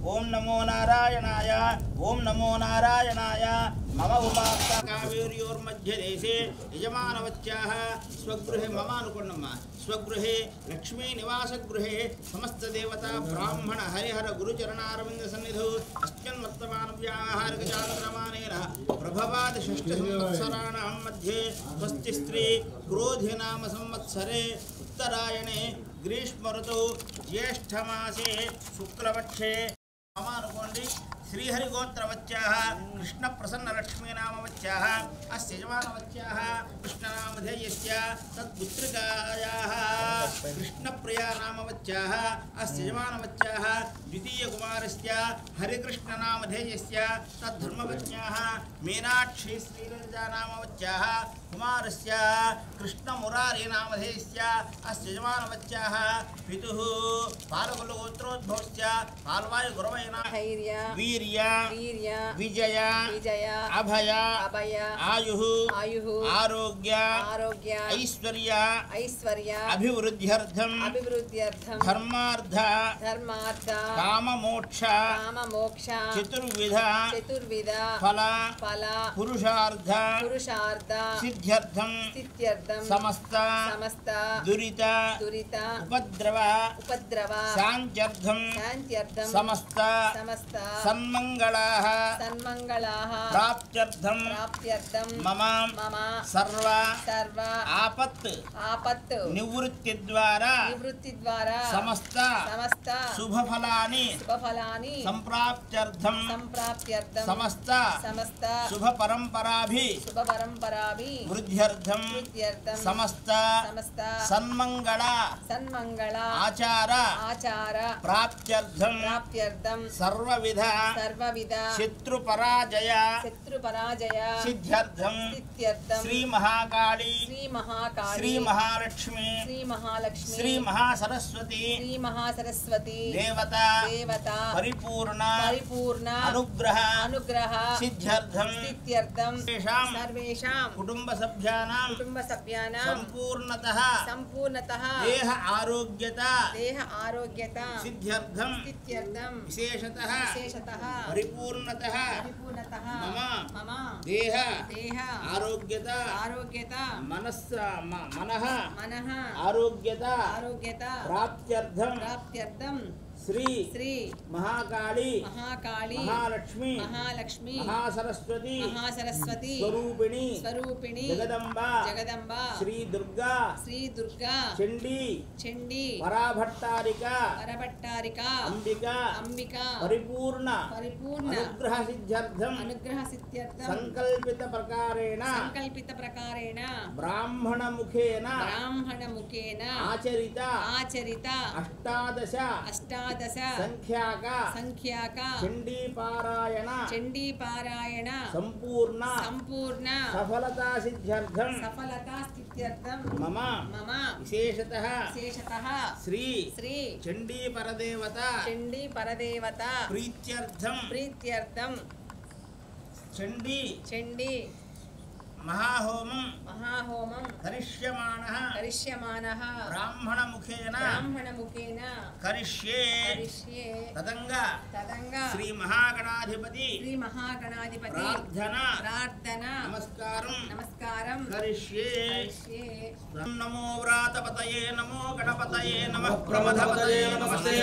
ओम नमो नारायणाय ओम नमो नारायणाय मम उपासक कावेर्योर्मध्ये देशे यजमानवत्याः स्वगृहे मम अनुकुण्डम्म स्वगृहे लक्ष्मी निवासगृहे समस्त देवता ब्राह्मण हरिहर गुरुचरणारविंद सन्निधौ अस्मिन् वर्तमानव्याहारगजान्तरमानेन प्रभवाद षष्ठ संवत्सराणां मध्ये स्वस्ति स्त्री क्रोधि नाम संवत्सरे उत्तरायणे ग्रीष्म ऋतौ ज्येष्ठमासे शुक्लपक्षे मम अनुकोंडि श्रीहरिगोत्रवत्याः कृष्ण प्रसन्न लक्ष्मी नामवत्याः अस्य यजमानवत्याः कृष्णनामधेयस्य तत्पुत्रिकायाः कृष्णप्रिया नामवत्याः अस्य यजमानवत्याः द्वितीयकुमारस्य हरिकृष्णनामधेयस्य तद्धर्मपत्न्याः मीनाक्षी श्रीरञ्जा नामवत्याः कुमारस्य कृष्णमुरारी नामधेयस्य अस्य यजमानवत्याः पितुः पालकुलगोत्रोद्भवस्य पाल्वायु गुरवैना वीर्य विजय अभय आयुः आरोग्य ऐश्वर्य अभिवृद्ध्यर्थं धर्मार्थ काममोक्ष चतुर्विध फल पुरुषार्थ सिद्ध्यर्थं समस्त दुरित उपद्रव शान्त्यर्थं समस्त सन्मंगलाः प्राप्त्यर्थं मम सर्व आपत् निवृत्तिद्वारा समस्त शुभफलानि संप्राप्त्यर्थं समस्त शुभपरंपराभि वृद्ध्यर्थं समस्त सन्मंगल आचार प्राप्त्यर्थं सर्वविध शत्रुपराजय सिद्ध्यर्थं श्री महाकाली श्री महालक्ष्मी श्री महासरस्वती देवता परिपूर्ण अनुग्रह सिद्ध्यर्थं सर्वेषां कुटुंबसभ्यानां संपूर्णतः देह आरोग्यता सिद्ध्यर्थं विशेषतः परिपूर्णतः मम देह आरोग्यता मनः आरोग्यता प्राप्त्यर्थं श्री महाकाली महालक्ष्मी महासरस्वती स्वरूपिणी जगदम्बा श्री दुर्गा चंडी पराभट्टारिका अंबिका परिपूर्ण अनुग्रह सिद्ध्यर्थं संकल्पित प्रकारेण ब्राह्मण मुखेन आचरिता संख्याक चंडी पारायण संपूर्ण सफलता सिद्ध्यर्थं मम विशेषतः श्री चंडी परदेवता प्रीत्यर्थं चंडी महाहोमं करिष्यमाणः ब्राह्मण मुखेन करिष्ये तदंगा श्री महागणाधिपति प्रार्थना नमस्कारं करिष्ये नमो व्रातपतये नमो गणपतये नमः प्रमथपतये नमस्ते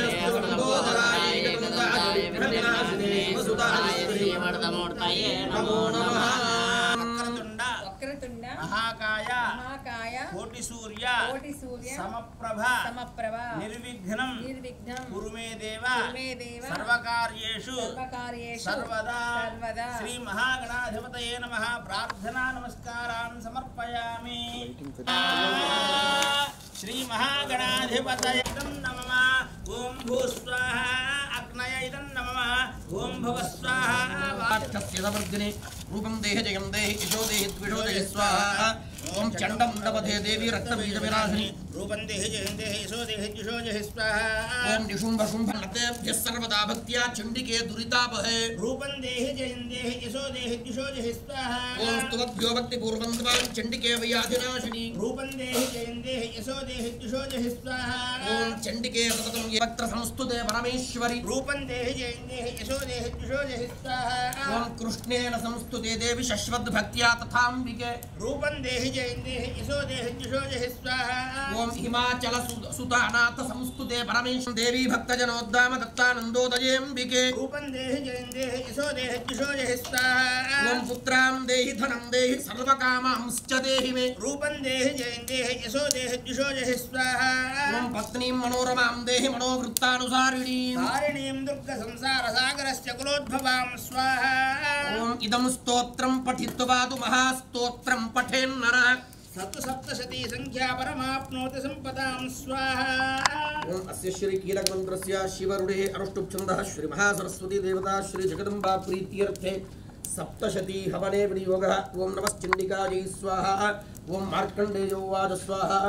नमो नमः महाकाय कोटिसूर्य समप्रभ निर्विघ्नं कुरु मे देव सर्वकार्येषु सर्वदा श्री महागणाधिपतये नमः प्रार्थना नमस्कारान् समर्पयामि श्री महागणाधिपतये नमः ओम भूस्वाहा अग्नये नमः ओम भवस्वाहा वार्थस्य समर्जने रूपं देह जयं देहि यशो देहि द्विषो जय स्वाहा ओम चंडमुंडपथे देवी रक्तबीज विनाशिनी रूपं देहि जयं देहि यशो देहि जुषो जहि स्वाहा ओम निशुंभ शुंभ नतेभ्यः सर्वदा भक्त्या चंडिके दुरितापहे रूपं देहि जयं देहि यशो देहि जुषो जहि स्वाहा ओम स्तुवद्भ्यो भक्तिपूर्वं त्वां चंडिके व्याधिनाशिनी रूपं देहि जयं देहि यशो देहि जुषो जहि स्वाहा ओम चंडिके सततं ये वक्त्र संस्तुते परमेश्वरी रूपं देहि जयं देहि यशो देहि जुषो जहि स्वाहा ओम कृष्णेन संस्तुते देवी शश्वद् भक्त्या तथांबिके रूपं देहि जयं देहि यशो देहि जुषो जहि स्वाहा ओम हिमाचल सुतानाथ संस्तुते परमेश्वर देवी भक्तजनोद्दाम दत्तानंदोदयेऽम्बिके रूपं देहि जयं देहि यशो देहि जुषो जहि स्वाहा ओम पुत्रां देहि धनं देहि सर्वकामांश्च देहि मे रूपं देहि जयं देहि यशो देहि जुषो जहि स्वाहा ओम पत्नीं मनोरमां देहि मनोवृत्तानुसारिणीं हारिणीं दुर्गसंसारसागरस्य कुलोद्भवां स्वाहा ओम इदं स्तोत्रं पठित्वा तु महास्तोत्रं पठेन्नरः सतु सप्तशती संख्या परमाप्नोति संपदां स्वाहा ओम अस्य श्री कीलक मंत्रस्य शिवरुडे अनुष्टुप् छन्दः श्री महासरस्वती देवता श्री जगदम्बा प्रीत्यर्थे सप्तशती हवने विनियोगः ओम नमश्चण्डिकायै स्वाहा ओम मार्कण्डेयो वाच स्वाहा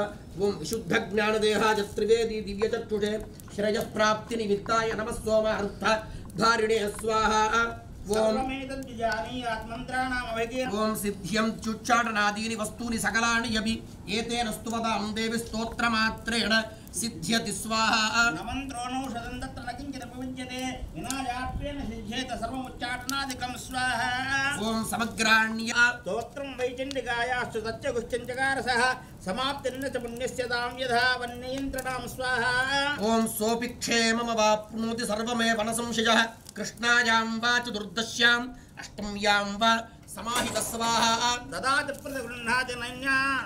ओम विशुद्धज्ञानदेहाय त्रिवेदी दिव्यचक्षुषे श्रेयः प्राप्ति निमित्ताय नमः सोमार्थ धारिणे स्वाहा ओम ओम सिद्ध्यं चुच्चाटनादीनि वस्तूनि सकलानि यपि एतेन स्तुवतां देवी स्तोत्रमात्रेण सिद्ध्यति स्वाहा नमन्त्रोऽनौषधं तत्र न किञ्चित् प्रविद्यते विनायाप्येन सिद्ध्येत सर्वमुच्चाटनादिकं स्वाहा ओम समग्राण्य स्तोत्रं वैचण्डिकायास्तु तच्च गुश्चञ्चकारसः समाप्तिर्न च पुण्यस्य तां यथा वन्ययन्त्रणां स्वाहा ओम सोऽपि क्षेममवाप्नोति सर्वमेव न संशयः कृष्णायां वा चतुर्दश्याम् अष्टम्यां वा समाहित स्वाहा ददाति प्रतिगृह्णाति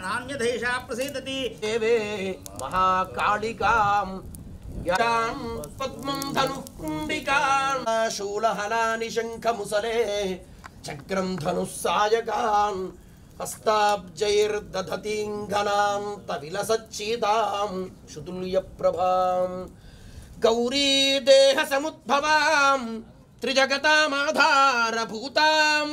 नान्यधैषा प्रसीदति देवे महाकालिकां यां पद्मं धनुः कुण्डिकान् शूलहलानि शङ्खमुसले चक्रं धनुः सायकान् हस्ताब्जैर्दधतीं घनान्तविलसच्चिदां शुतुल्यप्रभां गौरी देहसमुद्भवां त्रिजगतामाधारभूतां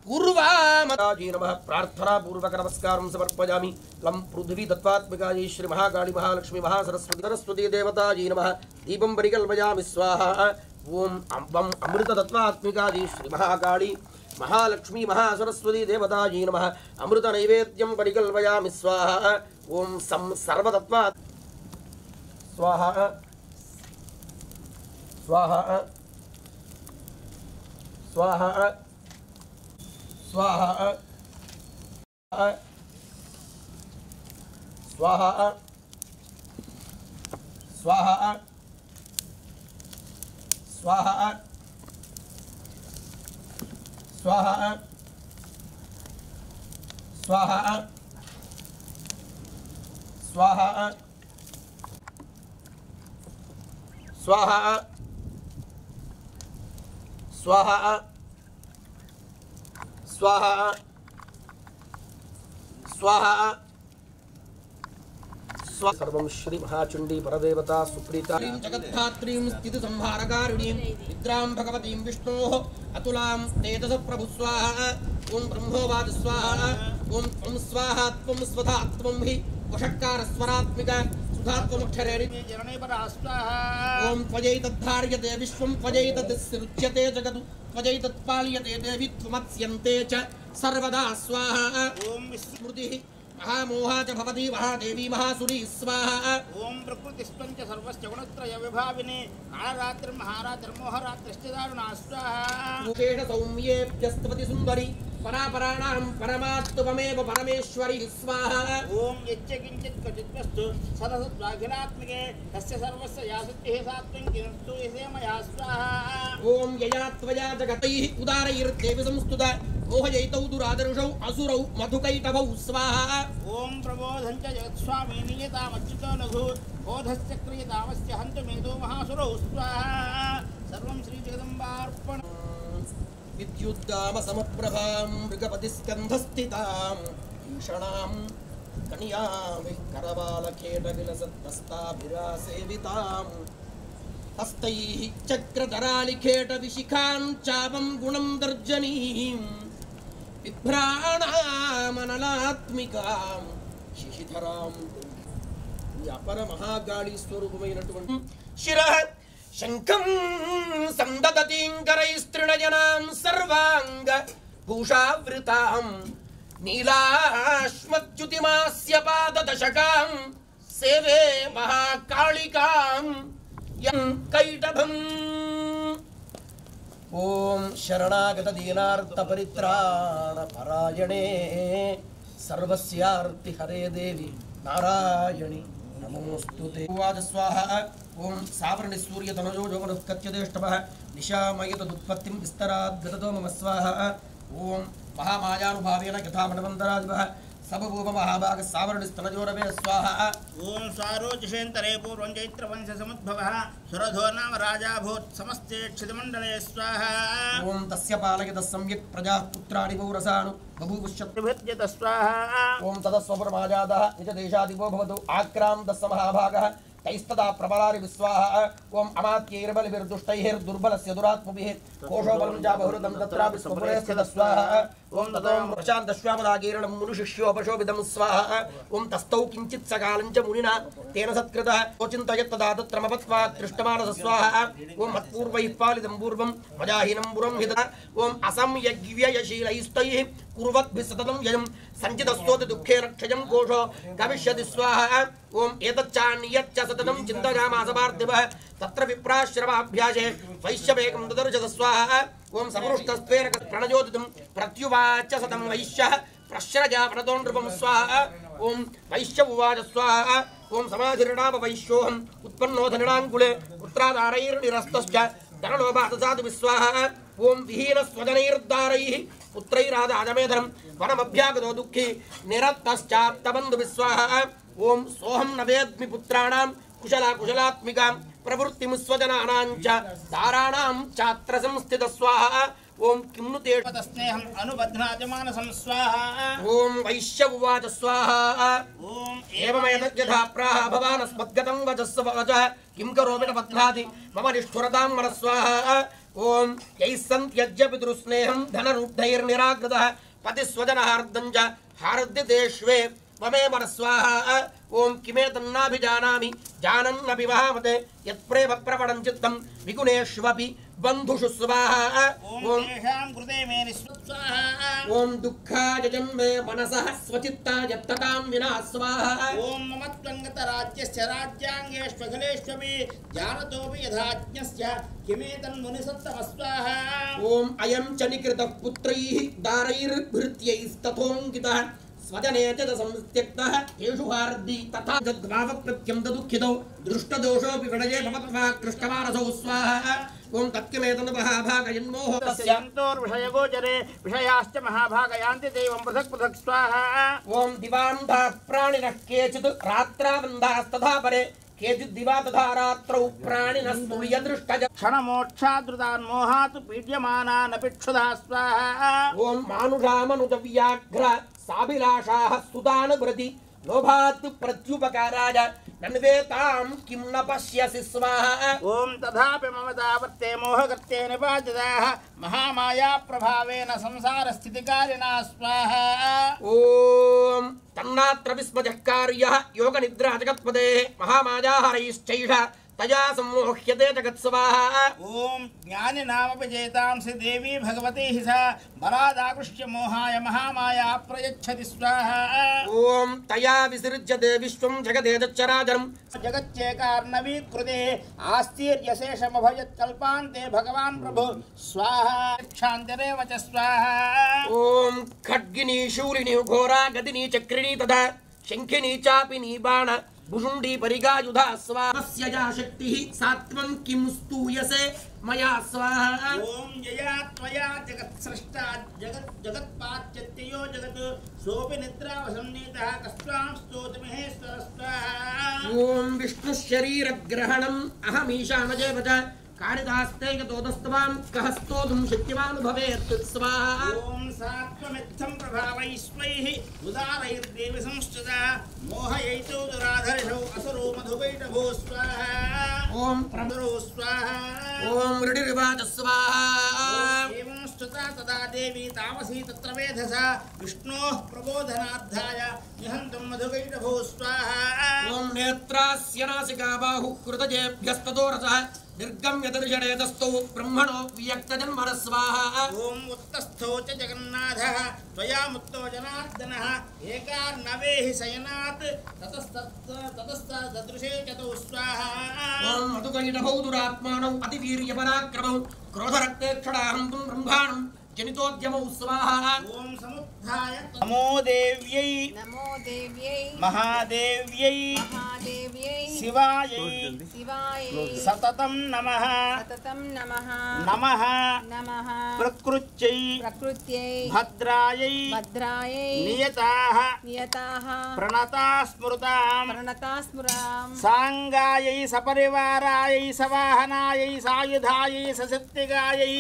पूर्वामताजी नमः प्रार्थना पूर्वक नमस्कारं समर्पयामि लं पृथ्वी तत्त्वात्मिकायै श्री महाकाली महालक्ष्मी महासरस्वती सरस्वती देवताजी नमः दीपं परिकल्पयामि स्वाहा ओम अम्बं अमृत तत्त्वात्मिकायै श्री महाकाली महालक्ष्मी महासरस्वती देवताजी नमः अमृत नैवेद्यं परिकल्पयामि स्वाहा ओम सर्वतत्त्वा स्वाहा स्वाहा स्वाहा स्वाहा स्वाहा स्वाहा स्वाहा स्वाहा स्वाहा स्वाहा स्वाहा स्वाहा स्वाहा स्वाहा सर्वं श्री महाचण्डी परदेवता सुप्रीता जगद्धात्रीं स्थिति संहारकारिणीं निद्रां भगवतीं विष्णोः अतुलां तेजस प्रभु स्वाहा ओम ब्रह्मोवाच स्वाहा ओम त्वं स्वाहा त्वं स्वधा त्वं हि वषट्कार स्वरात्मिका सुधात्वमक्षरेणि जनने परा स्वाहा ओम त्वजैतद्धार्यते विश्वं त्वजैतद्सृज्यते जगतु त्वजैतत्पाल्यते देवी त्वमत्स्यन्ते च सर्वदा स्वाहा ओम स्मृतिः महामोहा च भवति महादेवी महासुरी स्वाहा ओम प्रकृतिस्त्वं च सर्वस्य गुणत्रय विभाविने कालरात्रिर्महारात्रिर्मोहरात्रिश्च दारुणा स्वाहा मुखेण सौम्येभ्यस्तपति सुन्दरी परापराणां परमात्ममेव परमेश्वरी स्वाहा ओम यच्च किञ्चित् क्वचित् वस्तु सदसद्वाघिलात्मिके तस्य सर्वस्य या शक्तिः सा त्वं किन्तु यसे मया स्वाहा ओम यया त्वया जगतैः उदारैर्देवी संस्तुता मोहयैतौ दुरादर्शौ असुरौ मधुकैटभौ स्वाहा ओम प्रबोधं च जगत्स्वामी नियतामच्युतो लघु बोधस्य क्रियतामस्य हन्तमेतो महासुरौ स्वाहा सर्वं श्रीजगदम्बार्पणम् विद्युद्दाम समप्रभां मृगपतिस्कन्धस्थितां ईषणां कन्यां करवालखेटविलसत्तस्ताभिरासेवितां हस्तैः चक्रधरालिखेटविशिखां चापं गुणं दर्जनीं విభ్రాణామనలాత్మికాం శిశిధరాం ఈ అపర మహాగాళి స్వరూపమైనటువంటి శిర శంఖం సందదతీంకరైస్తృణజనాం సర్వాంగ భూషావృతాం నీలాశ్మద్యుతిమాస్య పాదదశకాం సేవే మహాకాళికాం యం కైటభం. ఓం శరణాగత దీనార్త పరిత్రాణ పరాయణే సర్వస్యార్తి హరే దేవి నారాయణి నమోస్తుతే. ఉవాచ స్వాహ. ఓం సావరణి సూర్య తనజో జోమనుత్కత్యదేష్టమః నిశామయతదుత్పత్తిం విస్తరాద్గతతో మమ స్వాహ. ఓం మహామాయానుభావేన యథామణవంతరాదివః సబభూమ మహాభాగ సావరణి స్తనజోరవే స్వాహ. ఓం స్వారోచిషేంతరే పూర్వం చైత్రవంశ సముద్భవః సురధో నామ రాజాభూత్ సమస్తే క్షితిమండలే స్వాహ. ఓం తస్య పాలయత సమ్యక్ ప్రజాః పుత్రాణి పౌరసాను బభూవుశ్చ స్వాహ. ఓం తదస్వపురమాజాదః నిజ దేశాదివో భవతు ఆక్రాంతస్య మహాభాగః తైస్తదా ప్రబలాని విశ్వాహ. ఓం అమాత్యైర్బలిభిర్దుష్టైర్దుర్బలస్య దురాత్మభిః కోశోబలం చ బహురుతం తత్రాపి స్వపురే స్థిత స్వాహ. ఓం తతో ప్రశాంతశ్వామలాకీర్ణం మునుశిష్యోపశోభితం స్వాహ. ఓం తస్థౌ కించిత్ సకాలం చ మునినా తేన సత్కృతః చింతయత్ తదా తత్రమపత్వాత్ దృష్టమానస స్వాహ. ఓం మత్పూర్వైః పాలితం పూర్వం మజాహీనం పురం హితః. ఓం అసంయగ్వ్యయశీలైస్తైః కుర్వద్భిः సతతం యయం సంచితస్తోతి దుఃఖేన క్షయం కోశో గమిష్యతి స్వాహ. ఓం ఏతచ్చాన్యచ్చ సతతం చింతయామాసపార్థివః తత్ర విప్రాశ్రమాభ్యాసే వైశ్యవేగం దదర్శత స్వాహ. ఓం సమృష్టస్త్వేన ప్రణజోదితం ప్రత్యువాచ సతం వైశ్యః ప్రశ్రజా ప్రణతో నృపం స్వాహ. ఓం వైశ్య ఉవాచ స్వాహ. ఓం సమాధిర్నామ వైశ్యోహం ఉత్పన్నో ధనిడాంకులే పుత్రాదారైర్నిరస్తశ్చ ధనలోభాతసాధు విస్వాహ. ఓం విహీన స్వజనైర్దారైః పుత్రైరాదాజమేధనం వనమభ్యాగతో దుఃఖీ నిరత్తశ్చాప్తబంధు విస్వాహ. ఓం సోహం నవేద్మి పుత్రాణాం కుశలాత్మికాం ప్రవృత్తిం స్వజనానాం చ దారాణాం చాత్ర సంస్థిత స్వాహ. ఓం కిమ్ను తే స్నేహం అనుబధ్నాతి మానసం స్వాహ. ఓం వైశ్య ఉవాచ స్వాహ. ఓం ఏవమేతద్యథా ప్రాహ భవానస్మద్గతం వచస్వ వచః కిం కరోమి న బధ్నాతి మమ నిష్ఠురతాం మన స్వాహ. ఓం యైః సంత్యజ్య పితృస్నేహం ధనరుద్ధైర్నిరాకృతః పతిస్వజనహార్దం చ హార్ద్యతేష్వే మమే మన స్వాహ. ఓం కిమేతన్నాభిజానామి జానన్నపి వహామతే యత్ప్రేమ ప్రవణం చిత్తం విగుణేష్వపి బంధుషు స్వాహ. ఓం ఓం దుఃఖాయ జన్మే మనసః స్వచిత్తాయ తతాం వినా స్వాహ. ఓం మమత్వంగత రాజ్యస్య రాజ్యాంగేష్వఖలేష్వపి జానతోపి యథాజ్ఞస్య కిమేతన్మునిసత్తమ స్వాహ. ఓం అయం చ నికృతః పుత్రైః దారైర్భృత్యైస్తథోంకితః స్వజనే చ సంత్యక్తః తేషు హార్ది తథా జద్భావప్రత్యం దుఃఖితో దృష్టదోషోపి విడయే భవత్వా కృష్ణమానసౌ స్వాహ. ఓం తత్కిమేతను మహాభాగయన్మోహ విషయగోచరే విషయాశ్చ మహాభాగయాంతి దైవం పృథక్ పృథక్ స్వాహ. ఓం దివాంధా ప్రాణినః కేచిత్ రాత్రాబంధాస్తథా పరే కేచిత్ దివా తథా రాత్రౌ ప్రాణినః స్తుల్యదృష్టజ క్షణమోక్షాదృతాన్మోహాత్ పీడ్యమానానపి క్షుధా స్వాహ. ఓం మానుషామనుజ వ్యాఘ్ర సాభిలాషాః సుదానభృతి లోభాత్ ప్రత్యుపకారాయ నన్వేతాం కిం న పశ్యసి స్వాహ. ఓం తథాపి మమ తావత్తే మోహకర్తే నిపాతితాః మహామాయా ప్రభావేన సంసార స్థితికారిణా స్వాహ. ఓం తన్నాత్ర విస్మజః కార్యః యోగ నిద్రా జగత్పదే మహామాయాహరైశ్చైష తయా సమ్మోహ్యతే జగత్ స్వాహ. ఓం జ్ఞాని నామపి చేతాంసి దేవీ భగవతి హి సా బలాదాకృష్య మోహాయ మహామాయా ప్రయచ్చతి స్వాహ. ఓం తయా విసృజ్యతే విశ్వం జగదేతచ్చరాచరం జగచ్చేకార్ణవీకృతే ఆస్థీర్యశేషమభయత్కల్పాంతే భగవాన్ ప్రభు స్వాహ. క్షాంతిరేవ చ స్వాహ. ఓం ఖడ్గిని శూలిని ఘోరా గదిని చక్రిణి తథా శంఖిని చాపిని బాణ భుషుండి పరిగాయుధా స్వాహస్య యా శక్తిః సాత్వం కిం స్తూయసే మయా స్వాహ. ఓం జయా త్వయా జగత్సృష్టా జగత్పాచ్యత్యయో జగత్ సోపి నిద్రావసన్నీతః కస్త్వాం స్తోతిమహేశ్వర స్వాహ. ఓం విష్ణు శరీర గ్రహణం అహమీశానజేవ చ కాళిదాస్తే యతోదస్తవాం కః స్తోతుం శక్తిమాన్ భవేత్ స్వాహ. ఓం సాత్వమిత్థం ప్రభావైస్వైః ఉదారైర్దేవి సంస్థితా మోహయైతో దురాధర్షౌ అసురో మధుపైటభో స్వాహ. ఓం ప్రమరో స్వాహ. ఓం రుడిర్వాచ స్వాహ. ఏవం స్తుత तदा तदा देवी तामसी तत्र वेधसा विष्णोः प्रबोधनार्थाय निहन्तं मधुकैटभो स्वाहा ओम नेत्रास्य नासिका बाहुः कृतजेभ्यस्ततो रसः निर्गम्य दर्शनेतस्थो ब्रह्मणो व्यक्तजन्मनः स्वाहा ओम उत्तस्थो च जगन्नाथः त्वया मुक्तो जनार्दनः एकार्णवेहि शयनात् ततस्तदृशे च तौ स्वाहा ओम मधुकैटभौ दुरात्मानौ अतिवीर्यपराक्रमौ क्रोधरक्तेक्षणाहन्तुं ब्रह्माणं जनितोद्यमौ स्वाहा ओम समुत्थाय नमो देव्यै महादेव्यै शिवायै सततं नमः नमः प्रकृत्यै भद्रायै नियताः प्रणता स्मृतां सांगायै सपरिवारायै सवाहनायै सायुधायै सशक्तिगायै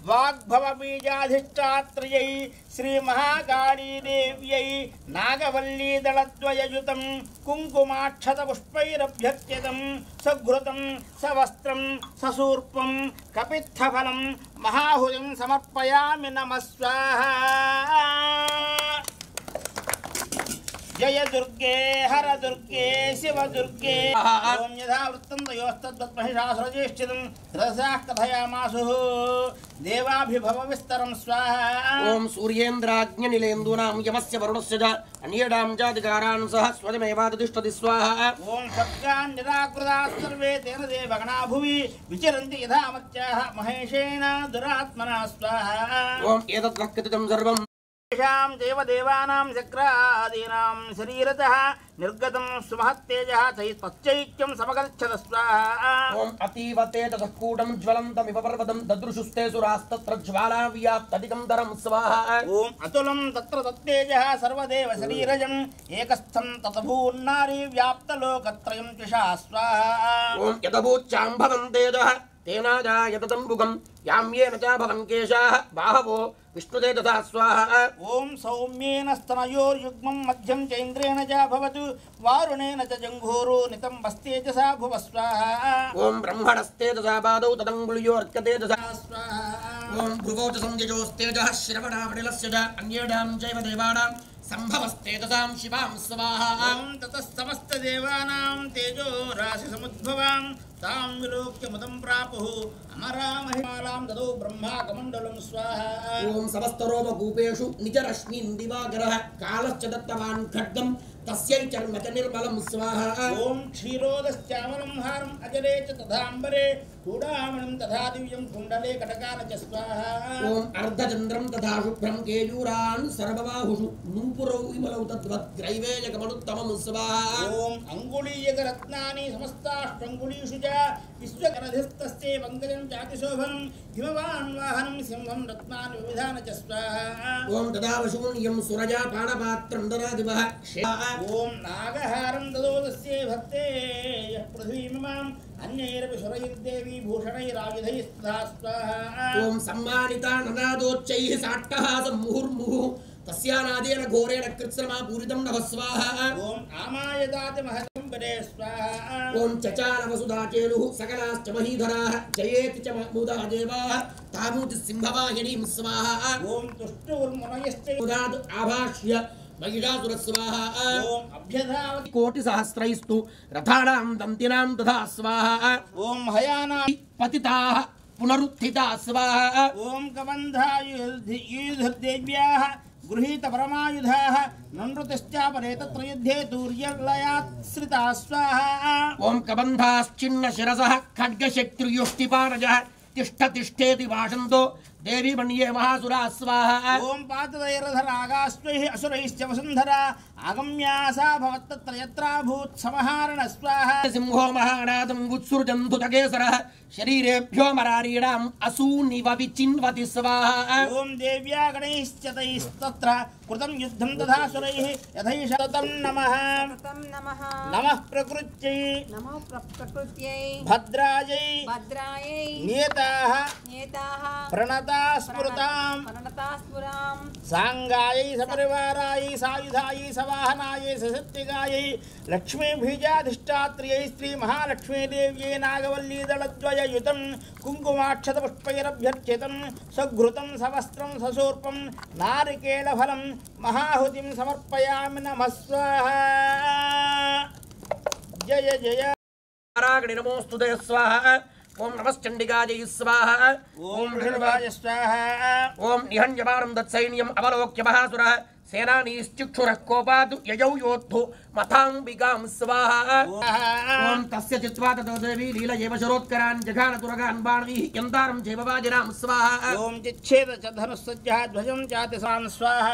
वाग्भवबीजाधिष्ठात्र्यै श्रीमहाकाली देव्यै नागवल्ली दलद्वययुतं कुङ्कुमाक्षतपुष्पैरभ्यर्च्यतं सघृतं सवस्त्रं ससूर्पं कपित्थफलं महाहुतिं समर्पयामि नमः स्वाहा जय दुर्गे हर दुर्गे शिव दुर्गे ओम यथा वृत्तं तयोस्तद्वत्महिषासुरज्येष्ठितं रसाः कथयामासुः देवाभिभव विस्तरं स्वाहा ओम सूर्येन्द्राज्ञनिलेन्दूनां यमस्य वरुणस्य च अन्येडां चाधिकारान् सह स्वयमेवातिष्ठति स्वाहा ओम सत्यान् निराकृताः सर्वे तेन देवगणा भुवि विचरन्ति यथा मत्याः महेशेन दुरात्मना स्वाहा ओम एतद्वक्कृतं सर्वं तेषां देवदेवानां चक्रादीनां शरीरतः निर्गतं सुमहत्तेजः तच्चैक्यं समगच्छत स्वाहा ओम अतीव तेजसकूटं ज्वलन्तमिव पर्वतं ददृशुस्ते सुरास्तत्र ज्वालाव्याप्तधिकं दरं स्वाहा ओम अतुलं तत्र तत्तेजः सर्वदेव शरीरजम् एकस्थं ततभून्नारी व्याप्तलोकत्रयं त्रिषा स्वाहा ओम यदभूच्चाम्भवं तेजः तेनाजायततम्बुकं याम्येन च भवन् केशाः बाहवो विष्णुतेजसा स्वाहा ओम सौम्येन स्तनयोर्युग्मं मध्यं चैन्द्रेण च भवतु वारुणेन च जङ्घोरो नितम्बस्तेजसा भुव स्वाहा ओम ब्रह्मणस्तेजसा पादौ तदङ्गुल्योऽर्कतेजसा स्वाहा ओम भ्रुवौ च संयजोस्तेजः श्रवणावनिलस्य च अन्येडां चैव देवानां सम्भवस्तेजसां शिवां स्वाहा ओम ततः समस्तदेवानां तेजो राशिसमुद्भवां तां विलोक्य मुदं प्रापुः अमरामहिमालां ददौ ब्रह्माकमण्डलं स्वाहा ओम समस्तरोमकूपेषु निजरश्मीन् दिवाकरः कालश्च दत्तवान् खड्गं तस्यै चर्म च निर्मलं स्वाहा ओम क्षीरोदश्चामलं हारम् अजरे च तथाम्बरे चूडामणिं तथा दिव्यं कुण्डले कटकान च स्वाहा ओम अर्धचन्द्रं तथा शुभ्रं केयूरान् सर्वबाहुषु नूपुरौ विमलौ तद्वद्ग्रैवेयकमनुत्तमं स्वाहा ओम अंगुलीयकरत्नानि समस्ताष्टंगुलीषु च विश्वकरधिस्तस्ये पंकजं चातिशोभं हिमवान् वाहनं सिंहं रत्नानि विविधान च स्वाहा ओम तदावशून्यं सुरजा पाणपात्रं ददादिवः ओम नागहारं ददोदस्ये भक्ते यः पृथ्वीमिमाम् अन्यैरपि सुरैर्देवी भूषणैरायुधैस्तथा स्वाहा ओम सम्मानिता ननादोच्चैः साट्टहासं मुहुर्मुहुः तस्यानादेन घोरेण कृत्स्रमा पूरितं नभः स्वाहा ओम आमायदाति महतं पदे स्वाहा ओम चचाल वसुधाचेलुः सकलाश्च महीधराः जयेति च मुदा देवाः तामुति सिंहवाहिनीं स्वाहा ओम तुष्टुर्मुनयश्च मुदाद् आभाष्य महिषासुर स्वाहा ओम अभ्यधावति कोटिसहस्रैस्तु रथानां दन्तिनां तथा स्वाहा ओम हयाना पतिताः पुनरुत्थिताः स्वाहा ओम कबन्धायुधदेव्याः गृहीत परमायुधाः ननृतिश्चापरे तत्र युद्धे तूर्यलयात्श्रिताः स्वाहा ओम कबन्धाश्चिन्न शिरसः खड्गशक्तिर्युष्टिपाणजः तिष्ठ तिष्ठेति भाषन्तो देवी मण्ये महासुरा स्वाहा ओम पातदैरधरागास्त्वैः असुरैश्च वसुन्धरा आगम्या सा भवत्तत्र यत्राभूत् समहारण स्वाहा सिंहो महानादं उत्सृजन्धुतकेसरः शरीरेभ्यो मरारीणाम् असूनिव विचिन्वति स्वाहा ओम देव्या गणैश्च तैस्तत्र कृतं युद्धं तथा सुरैः यथैषतं नमः नमः प्रकृत्यै भद्रायै नियताः समेताः प्रणता स्फुरतां सांगायै सपरिवारायै सायुधायै सवाहनायै सशक्तिगायै लक्ष्मीबीजाधिष्ठात्र्यै श्री महालक्ष्मी देव्यै नागवल्ली दलद्वययुतं कुङ्कुमाक्षतपुष्पैरभ्यर्चितं सघृतं सवस्त्रं सशूर्पं नारिकेलफलं महाहुतिं समर्पयामि नमः स्वाहा जय जय नारायण नमोस्तुते स्वाहा ओम नमश्चंडिकायै स्वाहा ओम ऋषभाय स्वाहा ओम निहन्यमानं दत्सैन्यम् अवलोक्य महासुरः सेनानीश्चिक्षुरः कोपात् ययौ योद्धु मथाम्बिकां स्वाहा ओम तस्य चित्वा ततो देवी लीलयैव शरोत्करान् जघान तुरगान् बाणवीः यन्तारं जैववाजिनां स्वाहा ओम चिच्छेद च धनुस्सज्जः ध्वजं चातिसान् स्वाहा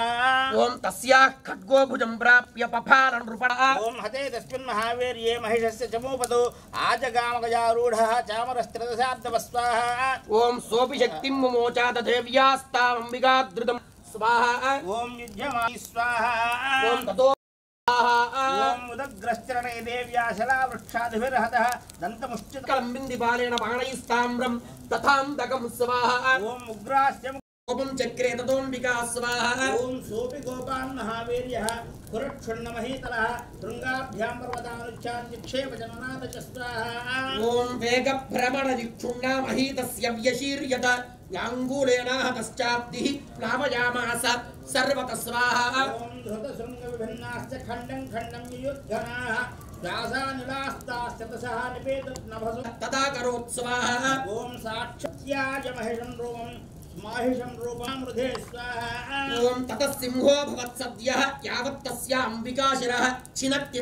ओम तस्याः खड्गो भुजं प्राप्य पफाल नृपणः ओम हते तस्मिन् महावीर्ये महिषस्य चमूपतो आजगामगजारूढः चामरस्त्रदशाब्दः स्वाहा ओम सोऽपि शक्तिं मुमोचात देव्यास्तामम्बिकाद्रुतं स्वाहा ओम युध्यमायि स्वाहा ओम ततो ओम उदग्रश्चरणे देव्या शलावृक्षादिभिर्हतः दन्तमुश्चित कलम्बिन्दिपालेन बाणैस्ताम्रं तथान्दकं स्वाहा ओम उग्रास्य कोपं चक्रे ततोऽम्बिका स्वाहा ओम सोऽपि गोपान् महावीर्यः पुरक्षुण्णमहीतलः शृङ्गाभ्यां पर्वतानुच्छाद्यक्षेप जननाद च स्वाहा ओम वेगभ्रमणजिक्षुण्णामहीतस्य व्यशीर्यत याङ्गूलेनाहतश्चाब्दिः प्लावयामास सर्वतः स्वाहा ओम धृतशृङ्गविभिन्नाश्च खण्डं खण्डं युयुद्धनाः व्यासानिलास्ताश्चतसः निपेतनभसु तथा करोत् स्वाहा ओम साक्षात्याज महिषं रूपं माहिषं रूपामृधे स्वाहा ओम ततः सिंहो भवत्सद्यः यावत् तस्याम्बिकाशिरः छिनत्ति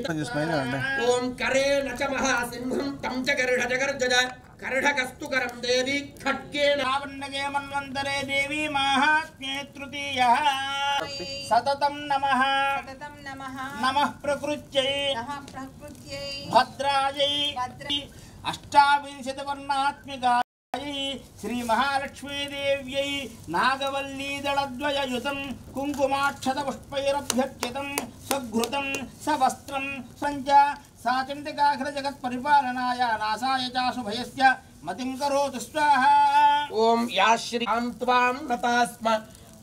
ओम करेण च महासिंहं तं च गर्ढजगर्जज कर्ढकस्तु करं देवी खड्गेन लावण्यगे मन्वन्तरे देवी माहात्म्ये तृतीयः सततं नमः नमः प्रकृत्यै भद्रायै अष्टाविंशतिवर्णात्मिकायै श्री महालक्ष्मी देव्यै नागवल्ली दलद्वययुतं कुङ्कुमाक्षतपुष्पैरभ्यर्चितं सघृतं सवस्त्रं सञ्च साचण्डिकाखिल जगत्परिपालनाय नासाय चाशुभयस्य मतिं करोतु स्वाहा ओम या श्री त्वां नतास्म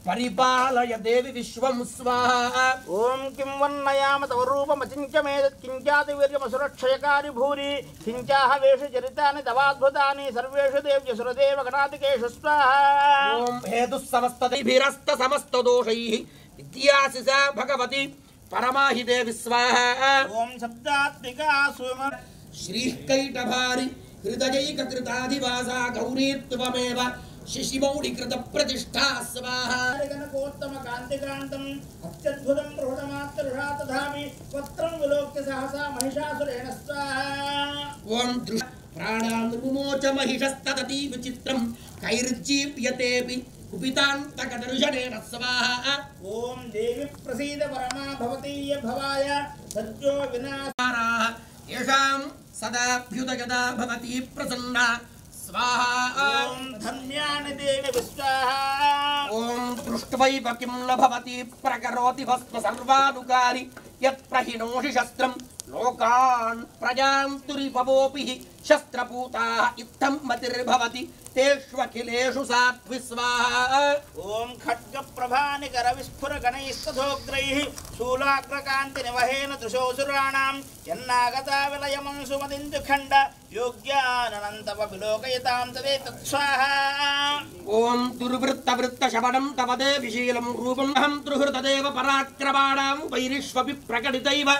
परिपालय देवी विश्वं स्वाहा ओम किं वन्नयाम तव रूपमचिन्त्यमेतत् किञ्चातिवीर्यमसुरक्षयकारि भूरि किञ्चाहवेषु चरितानि तवाद्भुतानि सर्वेषु देव्यसुरदेव गणाधिकेषु स्वाहा ओम हेतुः समस्तदैभिरस्त समस्तदोषैः विद्यासि सा भगवती परमाहि देवी स्वाहा ओम शब्दात्मिका सुम श्रीकैटभारि हृदयैककृताधिवासा गौरी त्वमेव शिशिमौलिकृत प्रतिष्ठा स्वाहा गणकोत्तम कान्तिकान्तम् अत्यद्भुतं बृहदमात्रषा तथापि पत्रं विलोक्य सहसा महिषासुरेण स्वाहा ओम दृष्ट प्राणान् मुमोच महिषस्तदति विचित्रं कैर्जीप्यतेऽपि कुपितान्तकदर्शनेन स्वाहा ओम देवी प्रसीद परमा भवती य भवाय सत्यो विनाशाराः येषां सदाभ्युदयदा भवती प्रसन्ना स्वाहा ओम धन्यानि देवी विश्वाहा ओम दृष्ट्वैव किं न भवति प्रकरोति भस्म सर्वानुकारी यत्प्रहिणोषि शस्त्रं लोकान् प्रजान्तुरिपवोऽपि शस्त्रपूताः इत्थं मतिर्भवति तेष्वखिलेषु सात्वि स्वाहा ओम खड्ग प्रभानिकर विस्फुर गणैस्तथोग्रैः शूलाग्रकान्तिनिवहेन दृशोऽसुराणां यन्नागता विलयमं सुमदिन्दु खण्ड योग्यानन्तप विलोकयतां तदेतत् स्वाहा ओम दुर्वृत्तवृत्तशवनं तव देविशीलं रूपम् अहं दुर्हृतदेव पराक्रमाणां वैरिष्वपि प्रकटितैव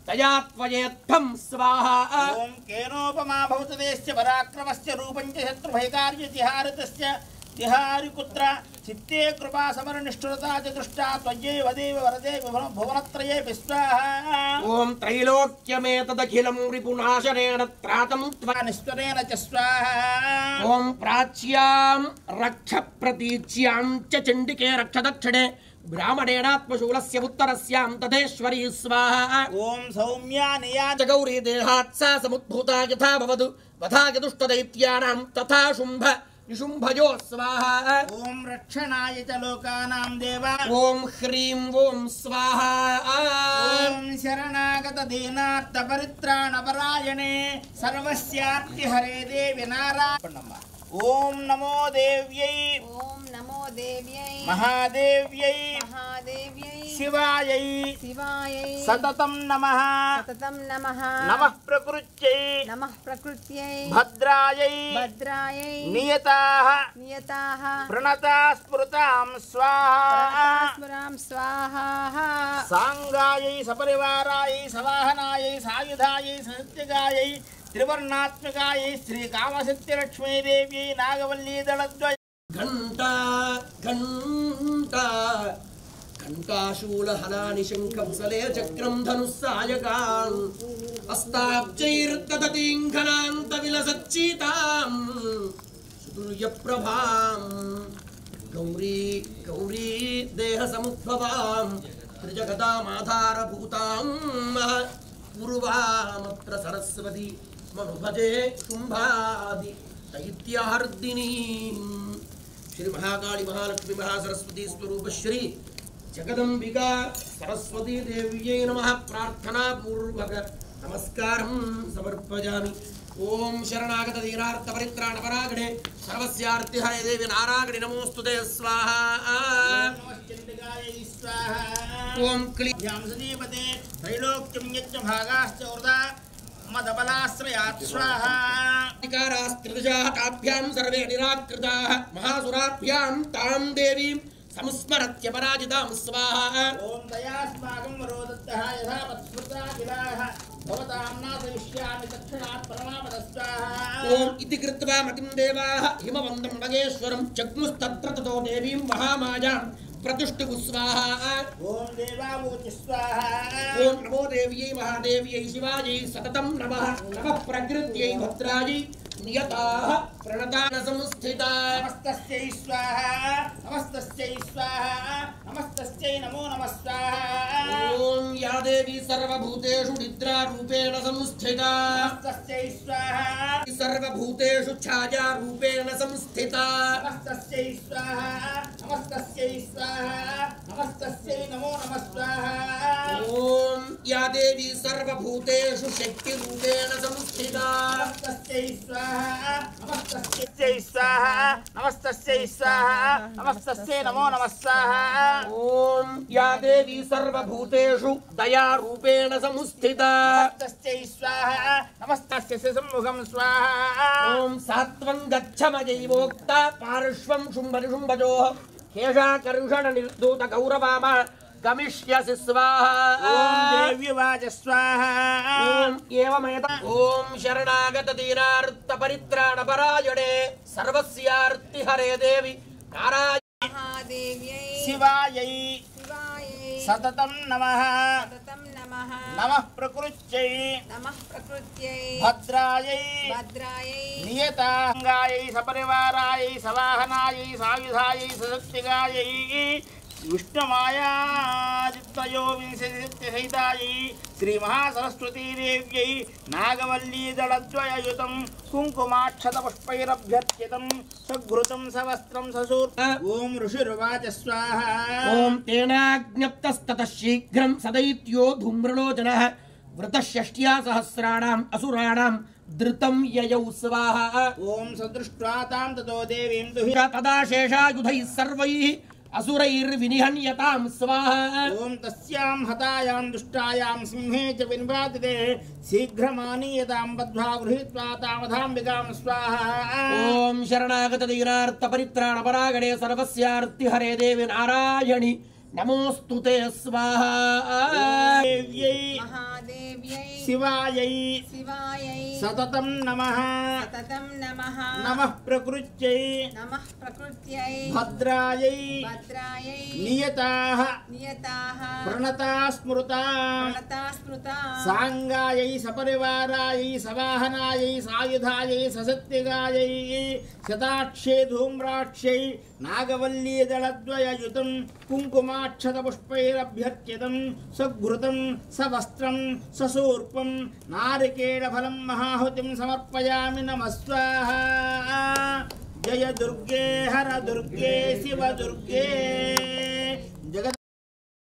तया त्वयेत्थं स्वाहा ओम केनोपमा भवतदेस्य पराक्रमस्य रूपं च शत्रुभयकार्यतिहारितस्य तिहारिपुत्र चित्ते कृपा समरनिष्ठुरता च दृष्टा त्वयैव देव वरदे भुवनत्रये स्वाहा ओम त्रैलोक्यमेतदखिलं रिपुनाशनेन त्रातं निस्वरेण च स्वाहा ओम प्राच्यां रक्ष प्रतीच्यां च चण्डिके रक्ष दक्षिणे ब्राह्मणेनात्मशूलस्य उत्तरस्यां तथेश्वरी स्वाहा ओम सौम्यानि या च गौरी देहात् सा समुद्भूता यथा भवतु तथा दुष्टदैत्यानां तथा शुम्भ निशुम्भजो स्वाहा ओम रक्षणाय च लोकानां देवा ओम ह्रीं ओम स्वाहा ओम शरणागत दीनार्थ परित्राणपरायणे सर्वस्यार्तिहरे देवी नारायणम् ओम नमो देव्यै ओम नमो देव्यै महादेव्यै महादेव्यै शिवायै शिवायै सततं नमः सततं नमः नमः प्रकृत्यै नमः प्रकृत्यै भद्रायै भद्रायै नियताः नियताः प्रणता स्फुरतां स्वाहा स्मरां स्वाहा सांगायै सपरिवारायै सवाहनायै सायुधायै सत्यगायै त्रिवर्णात्मकायै श्री कामसत्यलक्ष्मी देव्यै नागवल्ली दलद्वय घंटा घंटा घंटाशूलहनानि शङ्खवसले चक्रं धनुस्सायकान् अस्ताब्जैर्दधतीङ्घनान्तविलसच्चितां सुदुर्यप्रभां गौरी गौरी देहसमुद्भवां त्रिजगदामाधारभूतां पूर्वामत्र सरस्वती मनुभजे शुम्भादि दैत्यहर्दिनी श्री महाकाली महालक्ष्मी महासरस्वती स्वरूप श्री जगदंबिका सरस्वती देव्यै नमः प्रार्थना पूर्वक नमस्कारं समर्पयामि ओम शरणागत दीनार्थ परित्राण परागणे सर्वस्यार्तिहरे देवी नारायणी नमोस्तुते स्वाहा नमश्चंडिकायै स्वाहा ओम क्ली ध्यान सदीपते त्रैलोक्यं यच्च भागाश्च ऊर्धा मदबलाश्रयात् स्वाहा अधिकारास्त्रिदशाः ताभ्यां सर्वे निराकृताः महासुराभ्यां तां देवीं संस्मरत्य पराजितां स्वाहा ओम दयास्माकं वरोदत्तः यथा पत्स्मृता गिराः भवतां नाशयिष्यामि तत्क्षणात् परमापदस्वाहा ओम इति कृत्वा मतिं देवाः हिमवन्तं मगेश्वरं जग्मुस्तत्र ततो देवीं महामायां प्रतिष्ठितु स्वाहा ओम देवावूचि स्वाहा ओम नमो देव्यै महादेव्यै शिवायै सततं नमः नमः प्रकृत्यै भद्रायै नियताः प्रणताः संस्थिता नमस्तस्यै स्वाहा नमस्तस्यै स्वाहा नमस्तस्यै नमो नमः स्वाहा ओम या देवी सर्वभूतेषु निद्रारूपेण संस्थिता नमस्तस्यै स्वाहा सर्वभूतेषु छायारूपेण संस्थिता नमस्तस्यै स्वाहा नमस्तस्यै स्वाहा नमस्तस्यै नमो नमः स्वाहा ओम या देवी सर्वभूतेषु शक्तिरूपेण संस्थिता नमस्तस्यै स्वाहा नमस्तस्यै स्वाहा नमस्तस्यै स्वाहा नमस्तस्यै नमो नमः स्वाहा ओम या देवी सर्वभूतेषु दयारूपेण संस्थिता नमस्तस्यै स्वाहा नमस्तस्यै सम्मुखं स्वाहा ओम सात्वं गच्छमजैवोक्ता पार्श्वं शुम्भनिशुम्भजोः केशाकर्षण निर्धूत गौरवाम गमिष्यसि स्वाहा ओम देव्यवाच स्वाहा ओम एवमेत ओम शरणागत दीनार्थ परित्राण परायणे सर्वस्यार्तिहरे देवी नारायणी महादेव्यै शिवायै शिवायै सततं नमः सततं नमः नमः प्रकृत्यै नमः प्रकृत्यै भद्रायै भद्रायै नियताङ्गायै सपरिवारायै सवाहनायै सायुधायै सशक्तिगायै विष्णुमायादित्वयो विंशतिसहितायै श्रीमहासरस्वती देव्यै नागवल्ली दलद्वययुतं कुङ्कुमाक्षतपुष्पैरभ्यर्चितं सघृतं सवस्त्रं ससूर् ॐ ऋषिरुवाच स्वाहा ओम तेनाज्ञप्तस्ततः शीघ्रं सदैत्यो धूम्रलोचनः वृतषष्ट्या सहस्राणाम् असुराणां धृतं ययौ स्वाहा ॐ सदृष्ट्वा तां ततो देवीं दुहि तदा शेषायुधैः सर्वैः असुरैर्विनिहन्यतां स्वाहा ओम तस्यां हतायां दुष्टायां सिंहे च विनिपातिते शीघ्रमानीयतां बद्ध्वा गृहीत्वा तामधाम्बिकां स्वाहा ओम शरणागत दीनार्थ परित्राण परागणे सर्वस्यार्तिहरे देवी नारायणी नमोस्तुते स्वाहा देव्यै महादेव्यै शिवायै शिवायै सततं नमः सततं नमः नमः प्रकृत्यै नमः प्रकृत्यै भद्रायै भद्रायै नियताः नियताः प्रणता स्मृता प्रणता स्मृता सांगायै सपरिवारायै सवाहनायै सायुधायै सशक्तिगायै शताक्षे धूम्राक्षै नागवल्ली दलद्वययुतं कुङ्कुमाक्षतपुष्पैरभ्यर्चितं सघृतं सवस्त्रं ससूर्पं नारिकेलफलं महाहुतिं समर्पयामि नमः स्वाहा जय दुर्गे हर दुर्गे शिव दुर्गे जगत्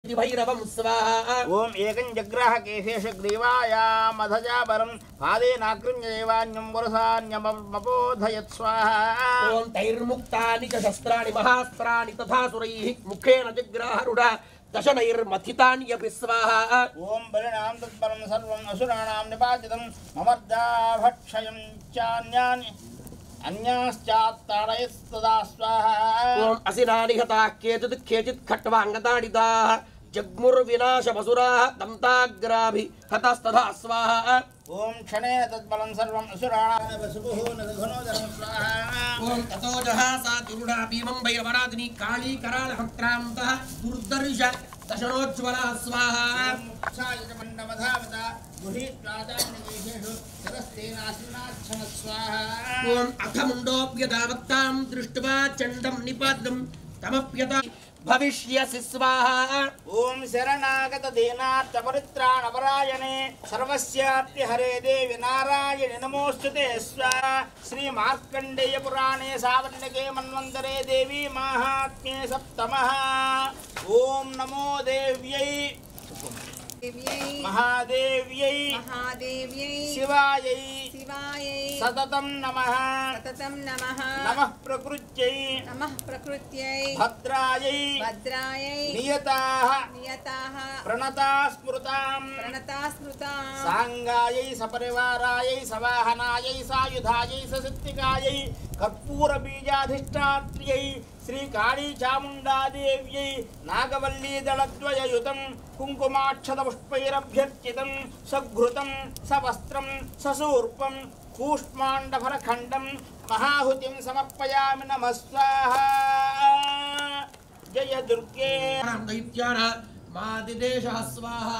भैरवं स्वाहा ओम एकं जग्राह केशेष ग्रीवायामधजापरं पादेनाकृम्य देवान्यं वरसान्यमपोधयत् स्वाहा ओम तैर्मुक्तानि च शस्त्राणि महास्त्राणि तथा सुरैः मुखेन जग्राहरूढा दशनैर्मथितान्यपि स्वाहा ओम बलिनां तत्परं सर्वम् असुराणां निपातितं ममर्दाभक्षयं चान्यानि अन्याश्चात्तारयस्तदा स्वाहा ओम असिनानि हताः केचित् खट्वाङ्गताडिताः जग्मुर्विनाशमसुराः दन्ताग्राभि हतस्तथा स्वाहा ओम क्षणेन तत्बलं सर्वम् असुराणां वसुभुः न धनोदरं स्वाहा ओम ततो जहासा तिरुडा भीमं भैरवरादिनी काली करालहक्रान्तः दुर्दर्श दशनोज्ज्वला स्वाहा सायजमण्डमधावता गुहीत्वादान्यदेशेषु सरस्तेनासिनाच्छन स्वाहा ओम अथ मुण्डोऽप्यतावत्तां दृष्ट्वा चण्डं निपातं तमप्यता भविष्यसि स्वाहा ओम शरणागत दीनार्थ परित्राणपरायणे सर्वस्यार्ति हरे देवी नारायणि नमोस्तुते स्वाहा श्री मार्कण्डेय पुराणे सावर्णिके मन्वन्तरे देवी माहात्म्ये सप्तमः ओम नमो देव्यै महादेव्यै शिवायै सततं नमः नमः प्रकृत्यै भद्रायै नियताः प्रणता स्मृतां सांगायै सपरिवारायै सवाहनायै सायुधायै ससिद्धिकायै कर्पूरबीजाधिष्ठात्र्यै श्री काली चामुण्डा देव्यै नागवल्ली दलद्वययुतं कुङ्कुमाक्षतपुष्पैरभ्यर्चितं सघृतं सवस्त्रं ससूर्पं कूष्माण्डफलखण्डं महाहुतिं समर्पयामि नमः स्वाहा जय दुर्गे दैत्यानां मादिदेशः स्वाहा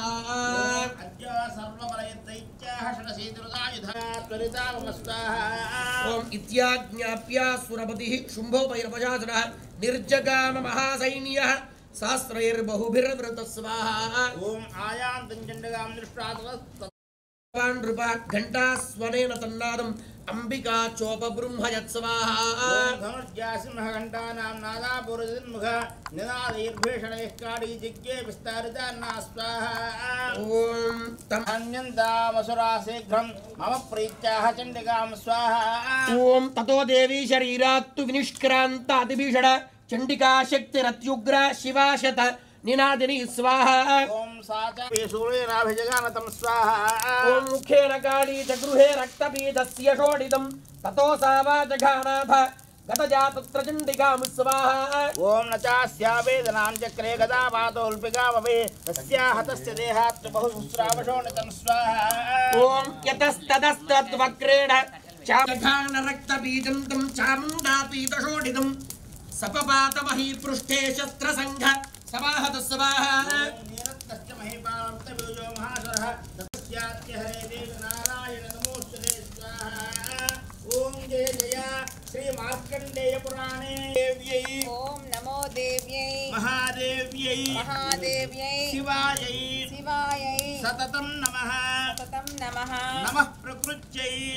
अद्य सर्वबलयदैत्याः षडशीतिरुदायुधा त्वरिता मम स्वाहा ओम इत्याज्ञाप्य सुरपतिः शुम्भो भैरवशासनः निर्जगाम महासैन्यः सहस्रैर्बहुभिर्वृतः स्वाहा ओम आयान्तं चण्डगां दृष्ट्वा नृपः घण्टास्वनेन तन्नादम् अंबिका चोपबृंहयत् स्वाहा धनुर्जासिंहघण्टानां नादापुरजिन्मुख निनादैर्भीषणैः काडी जिज्ञे विस्तारिता न स्वाहा ओम तम् अन्यन्तामसुरा शीघ्रं मम प्रीत्याः चण्डिकां स्वाहा ओम ततो देवी शरीरात्तु विनिष्क्रान्तातिभीषण चण्डिका शक्तिरत्युग्रा शिवाशत निनादिनी स्वाहा ओम साचा शूलेनाभिजगानतं स्वाहा ओम मुखेन काली च गृहे रक्तपीतस्य शोडितं ततो सा वा जघानाथ गतजा तत्र चण्डिकां स्वाहा ओम न चास्यावेदनां चक्रे गदापातोऽल्पिका भवे तस्याः तस्य देहात् बहुसहस्रावशोणितं स्वाहा ओम यतस्ततस्तद्वक्रेण चाघानरक्तबीजं तं चामुण्डापीतशोडितं सपपातमही पृष्ठे शस्त्रसङ्घ समाहत स्वाहा नीरत्तस्य महीपावर्तबीजो महासुरः तस्यात्य हरे देवी नारायण नमोस्तुते स्वाहा ओम जय जय श्री मार्कण्डेय पुराणे देव्यै ओम नमो देव्यै महादेव्यै शिवायै सततं नमः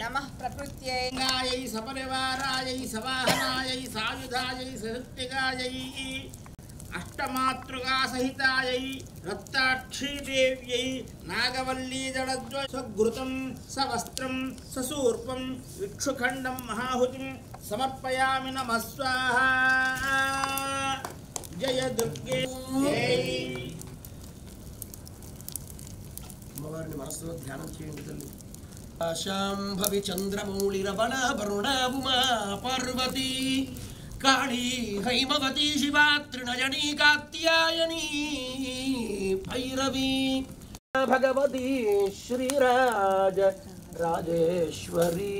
नमः प्रकृत्यै गायै सपरिवारायै सवाहनायै सायुधायै सहित्तिकायै अष्टमातृका सहितायै रक्ताक्षी देव्यै नागवल्ली दलद्वय सघृतं सवस्त्रं ससूर्पं इक्षुखण्डं महाहुतिं समर्पयामि नमः स्वाहा जय दुर्गे जय అమ్మవారిని మనసులో ధ్యానం చేయండి తల్లి శాంభవి చంద్రమౌళిరవణ వరుణ ఉమా పార్వతీ కాళీ హైమవతీ శివా త్రినయనీ కాత్యాయనీ భైరవీ భగవతీ శ్రీరాజ రాజేశ్వరీ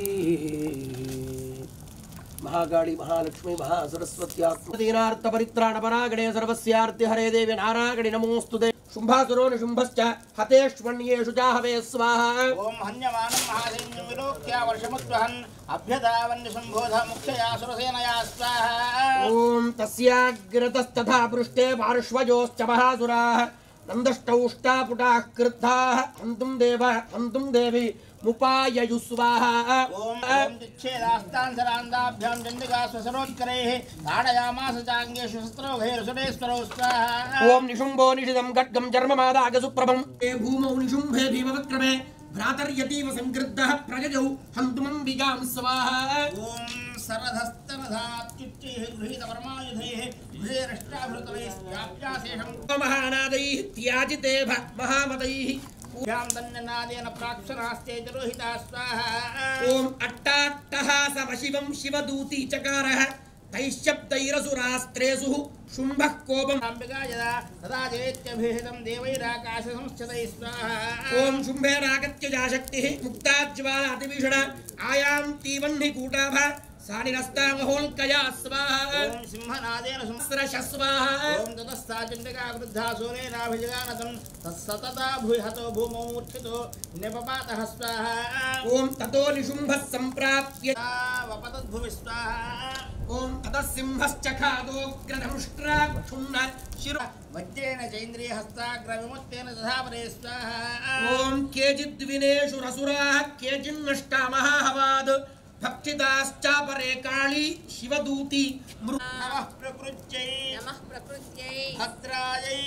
महाकाली महालक्ष्मी महासरस्वत्यात्मदीनार्थ परित्राण परागणे सर्वस्यार्ति हरे देवी नारायणि नमोस्तुते शुंभासुरो निशुंभश्च हतेष्वण्येषु चाहवे स्वाहा ओम हन्यमानं महासैन्यं विलोक्य वर्षमुद्वहन् अभ्यधावन्यशुम्भोध मुख्यया सुरसेनया स्वाहा ओम तस्याग्रतस्तथा पृष्ठे पार्श्वजोश्च महासुराः नन्दष्टौष्टापुटाः क्रुद्धाः हन्तुं देव हन्तुं देवी मुपाययु स्वाहा ओम दिच्छेदास्तान्तरान्दाभ्यां चण्डिका स्वसरोत्करैः ताडयामास चाङ्गेषु शस्त्रौघैर्सुरेश्वरौ स्वाहा ओम निशुम्भो निषिदं खड्गं जर्ममादाग सुप्रभं हे भूमौ निशुम्भे भीमवक्रमे भ्रातर्यतीव संकृद्धः प्रजजौ हन्तुमम्बिकां स्वाहा ओम सरधस्तनधात्युच्चैः गृहीतवर्मायुधैः गृहेरष्टाभृतैः व्याप्याशेषं महानादैः त्याजिते महामदैः भ्यां दन्यनादेन प्राक्षरास्ते तिरोहिता स्वाहा ओम अट्टाट्टहासवशिवं शिवदूती चकारः तैश्शब्दैरसुरास्त्रेषु शुम्भः कोपम् अम्बिका यदा तदा जयत्यभिहितं देवैराकाशसंस्थितैः स्वाहा ओम शुम्भेरागत्य जाशक्तिः मुक्ताज्वालातिभीषणा आयां तीवह्निकूटाभा सानिरस्तामहोल्कया स्वाहा ओम सिंहनादेन सहस्रशस्वाहा ओम ततस्था चण्डिका वृद्धा सूरेणाभिजगानतं तत्सतता भूयहतो भूमौ मूर्छितो निपपातः स्वाहा ओम ततो निशुम्भः सम्प्राप्य वपतद्भुवि स्वाहा ओम ततः सिंहश्चखादोग्रधंष्ट्राक्षुण्ण शिरो वज्रेण चैन्द्रियहस्ताग्रविमुक्तेन तथा परे स्वाहा ओम केचिद्विनेषु रसुराः केचिन्नष्टा महाहवाद् भक्षिताश्चापरे काली शिवदूती नमः प्रकृत्यै भद्रायै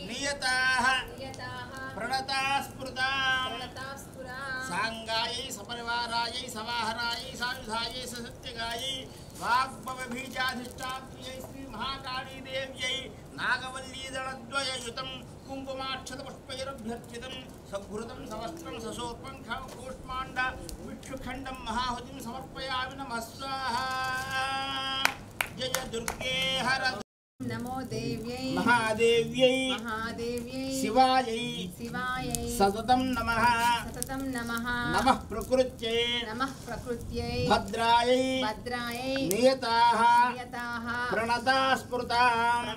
नियताः प्रणताः स्फुरताम् सांगायै सपरिवारायै सवाहरायै सायुधायै ससत्यगायै वाग्भवबीजाधिष्ठात्र्यै श्री महाकाली देव्यै नागवल्लीदलद्वययुतं कुङ्कुमाक्षतपुष्पैरभ्यर्चितं सघृतं सवस्त्रं सशोर्पं कूष्माण्ड विक्षुखण्डं महाहुतिं समर्पयामि नमः स्वाहा जय दुर्गे हर नमो देव्यै महादेव्यै शिवायै सततं नमः नमः प्रकृत्यै भद्रायै नियताः प्रणताः स्फुरताम्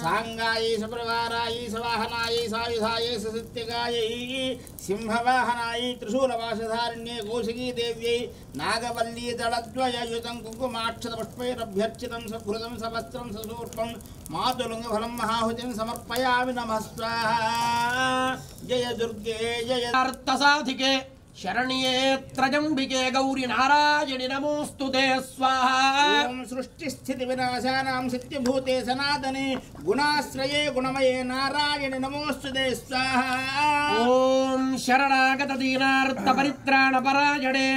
सांगायै सपरिवारायै सवाहनायै सायुधायै ससत्यगायै सिंहवाहनायै त्रिशूलवासधारिण्यै कौशिकी देव्यै नागवल्ली दलद्वययुतं कुङ्कुमाक्षतपुष्पैरभ्यर्चितं सघृतं सवस्त्रं ससूर्पं मातुलुङ्गफलं महाहुतिं समर्पयामि नमः स्वाहा जय दुर्गे जय अर्थसाधिके शरण्ये त्रजम्बिके गौरी नारायणि नमोस्तुते स्वाहा ओम सृष्टिस्थितिविनाशानां सत्यभूते सनातने गुणाश्रये गुणमये नारायणि नमोस्तुते स्वाहा ओम शरणागत दीनार्थ परित्राणपरायणे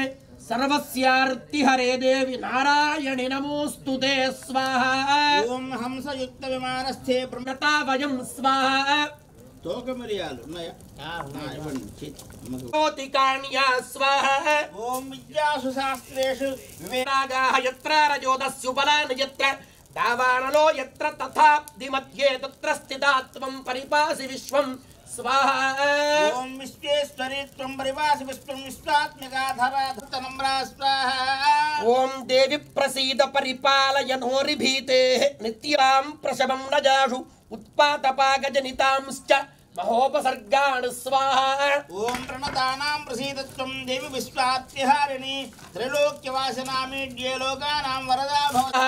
सर्वस्यार्तिहरे देवी नारायणि नमोस्तुते स्वाहा ओम हंसयुक्त विमानस्थे प्रतावयं स्वाहा तोकमर्यादु ఉన్నాయా ఇవ్వండి ज्योतिकान्या स्वाहा ओम विद्यासु शास्त्रेषु विवेकागाः यत्र रजोदस्युपलानि यत्र दावानलो यत्र तथा दिमध्ये तत्र स्थिता त्वं परिपासि विश्वं स्वाहा ओम विश्वेश्वरी त्वं परिपासि विश्वं विश्वात्मिकाधरा धृतनम्रा स्वाहा ओम देवी प्रसीद परिपालय नोरिभीतेः नित्यां प्रशवं न जाषु उत्पातपाकजनितांश्च महोपसर्गान् स्वाहा ओम प्रणतानां प्रसीदत्वं देवी विश्वात्तिहारिणी त्रैलोक्यवासिनामीड्ये लोकानां वरदा भवति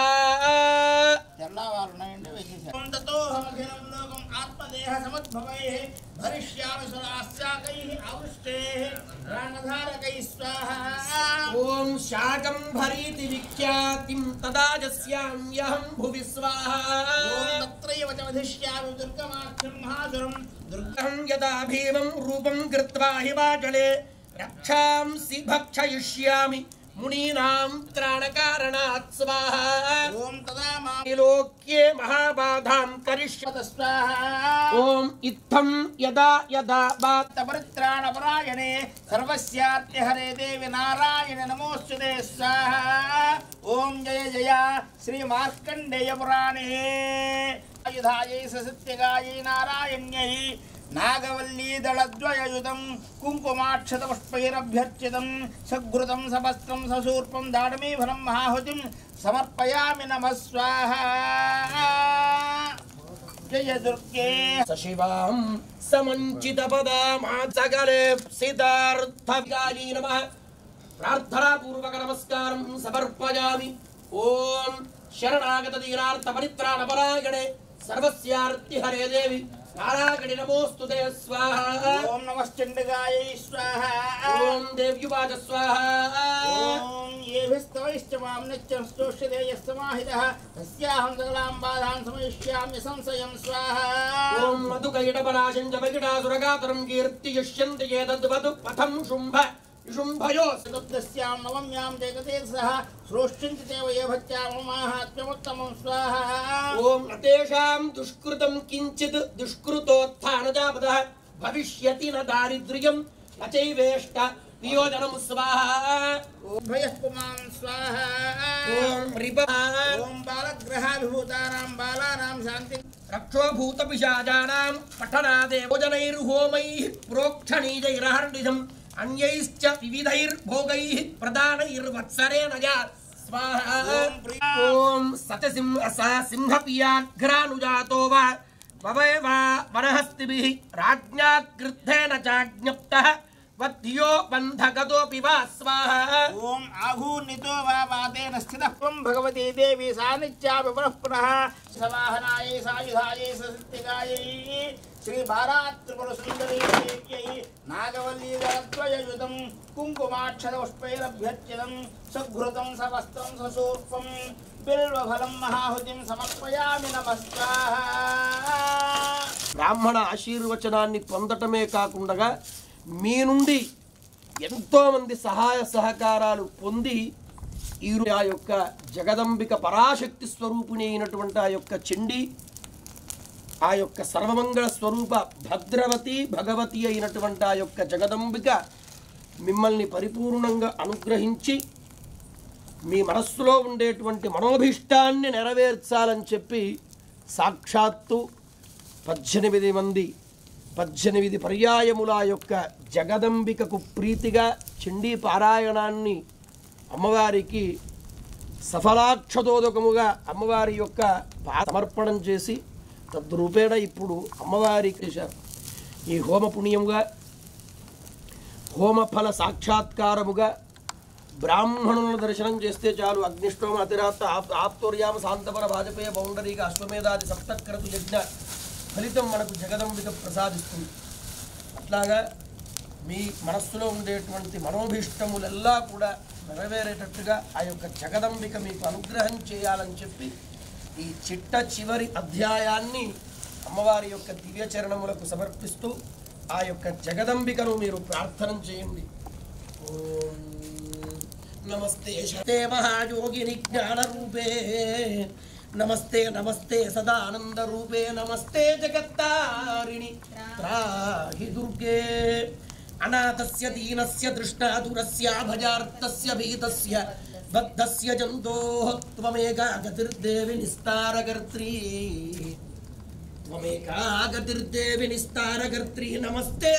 चरणावारुणेन्द्र वेशेष ओम ततोऽहमखिलं लोकम् आत्मदेह समुद्भवैः भरिष्यामि सुरास्याकैः आवृष्टेः प्राणधारकैः स्वाहा ओम शाकम्भरीति विख्यातिं तदा यस्याम्यहं भुवि स्वाहा ओम तत्रैव च वधिष्यामि दुर्गमाख्यं महासुरं दुर्गं यदा भीमं रूपं कृत्वा हिमाचले रक्षांसि भक्षयिष्यामि मुनीनां त्राणकारणात् स्वाहा ओम तदा मां लोक्ये महाबाधां करिष्यत स्वाहा ओम इत्थं यदा यदा परित्राणपरायणे सर्वस्यार्तिहरे देवी नारायण नमोस्तुते स्वाहा ओम जय जय श्री मार्कंडेय पुराणे आयुधायै ससत्यगायै नारायण्यै नागवल्ली दलद्वययुतं कुङ्कुमाक्षतपुष्पैरभ्यर्चितं सघृतं सवस्त्रं ससूर्पं दाडमीफलं महाहुतिं समर्पयामि नमः स्वाहा जय दुर्गे सशिवां समञ्चितपदां सकले सिद्धार्थविकायै नमः प्रार्थना पूर्वक नमस्कारं समर्पयामि ओम शरणागत दीनार्थ परित्राणपरायणे सर्वस्यार्तिहरे देवी नारागणि नमोस्तुते स्वाहा ओम नमश्चंडगायै स्वाहा ओम देव्युवाच स्वाहा ओम येभिस्तवैश्च मां नित्यं स्तोष्यते यस्समाहितः तस्याहं सकलां बाधां समयिष्यामि संशयं स्वाहा ओम मधुकैटपराशं जपकिटासुरगातरं कीर्ति यश्यन्ति ये तद्वतु पथं शुम्भ शुम्भयो तस्यां नवम्यां जगते सह श्रोष्यन्ति ते वये भक्त्या ममाहात्म्यमुत्तमं स्वाहा ओम तेषां दुष्कृतं किञ्चित् दुष्कृतोत्थानजापदः भविष्यति न दारिद्र्यं न चैवेष्ट वियोजनं स्वाहा भयः पुमां स्वाहा ओम रिपः ओम बालग्रहाभिभूतानां बालानां शान्ति रक्षोभूतपिशाचानां पठनादेवोजनैर्होमैः प्रोक्षणीजैरहर्निशम् अन्यैश्च विविधैर्भोगैः प्रदानैर्वत्सरेण या स्वाहा ओम सिंहपियाघ्रानुजातो वा ववैव वनहस्तिभिः राज्ञा क्रुद्धेन चाज्ञप्तः वध्यो बन्धगतोऽपि वा स्वाहा ओम आघूर्णितो वा वातेन स्थितः त्वं भगवती देवी सानिध्यापि पुनः पुनः सवाहनायै सायुधायै ससिद्धिकायै श्रीबालात्रिपुरसुन्दरी देव्यै नागवल्लीदलद्वययुतं कुङ्कुमाक्षरपुष्पैरभ्यर्चितं सघृतं सवस्त्रं सशूर्पं बिल्वफलं महाहुतिं समर्पयामि नमस्कार బ్రాహ్మణ ఆశీర్వచనాన్ని పొందటమే కాకుండా మీ నుండి ఎంతో మంది సహాయ సహకారాలు పొంది ఈ ఆ యొక్క జగదంబిక పరాశక్తి స్వరూపిణి అయినటువంటి ఆ యొక్క చండి ఆ యొక్క సర్వమంగళ స్వరూప భద్రవతి భగవతి అయినటువంటి ఆ యొక్క జగదంబిక మిమ్మల్ని పరిపూర్ణంగా అనుగ్రహించి మీ మనస్సులో ఉండేటువంటి మనోభీష్టాన్ని నెరవేర్చాలని చెప్పి సాక్షాత్తు 18 పర్యాయముల యొక్క జగదంబికకు ప్రీతిగా చండీ పారాయణాన్ని అమ్మవారికి సఫలాక్షతోదకముగా అమ్మవారి యొక్క సమర్పణం చేసి తద్రూపేణ ఇప్పుడు అమ్మవారికి ఈ హోమ పుణ్యముగా హోమఫల సాక్షాత్కారముగా బ్రాహ్మణులను దర్శనం చేస్తే చాలు అగ్నిష్టోమ అతిరాత్త ఆప్తోర్యామ శాంతపర వాజపేయ పౌండరీక అశ్వమేధాది సప్తక్రతు యజ్ఞ ఫలితం మనకు జగదంబిక ప్రసాదిస్తుంది. అట్లాగా మీ మనస్సులో ఉండేటువంటి మనోభీష్టములెల్లా కూడా నెరవేరేటట్టుగా ఆ యొక్క జగదంబిక మీకు అనుగ్రహం చేయాలని చెప్పి ఈ చిట్ట చివరి అధ్యాయాన్ని అమ్మవారి యొక్క దివ్య చరణములకు సమర్పిస్తూ ఆ యొక్క జగదంబికను మీరు ప్రార్థన చేయండి. ఓం నమస్తే శతే మహాయోగిని జ్ఞానరూపే నమస్తే నమస్తే సదానంద రూపే నమస్తే జగత్తారిణి త్రాహి దుర్గే అనాథస్య దీనస్య దృష్టాదురస్య భజార్తస్య భీతస్య బద్ధస్య జంతోః త్వమేకా గతిర్దేవి నిస్తారకర్త్రీ త్వమేకా గతిర్దేవి నిస్తారకర్త్రీ నమస్తే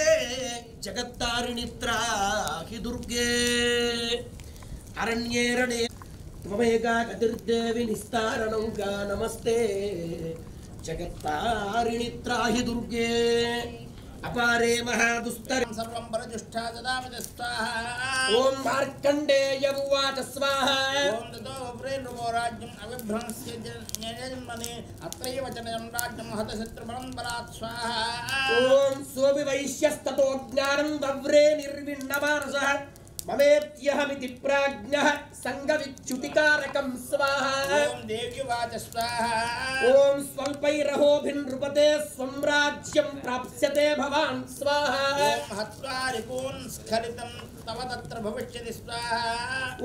జగత్తారిణి త్రాహి దుర్గే అరణ్యే రణే త్వమేకా గతిర్దేవి నిస్తారణంగా నమస్తే జగత్తారిణి త్రాహి దుర్గే అపారే మహాదుస్తర సర్వం పరజుష్ఠా దదామి స్వాహా ఓం మార్కండేయ ఉవాచ స్వాహా ఓం తతో ప్రేణుమో రాజ్యం అవిభ్రంస్య జన్మని అత్రైవ జనయం రాజ్యం హతశత్రుబలం బలాత్ స్వాహా ఓం సోభి వైశ్యస్తతో జ్ఞానం వవ్రే నిర్విణ్ణమానసః మమేత్యహమితి ప్రాజ్ఞః సంగవిచ్యుతికారకం స్వాహా ఓం దేవ్యువాచ స్వాహా ఓం స్వల్పైరహోభినృపతే స్వం రాజ్యం ప్రాప్స్యతే భవాన్ స్వాహా ఓం హత్వా రిపూన్ స్ఖలితం తవ తత్ర భవిష్యతి స్వాహా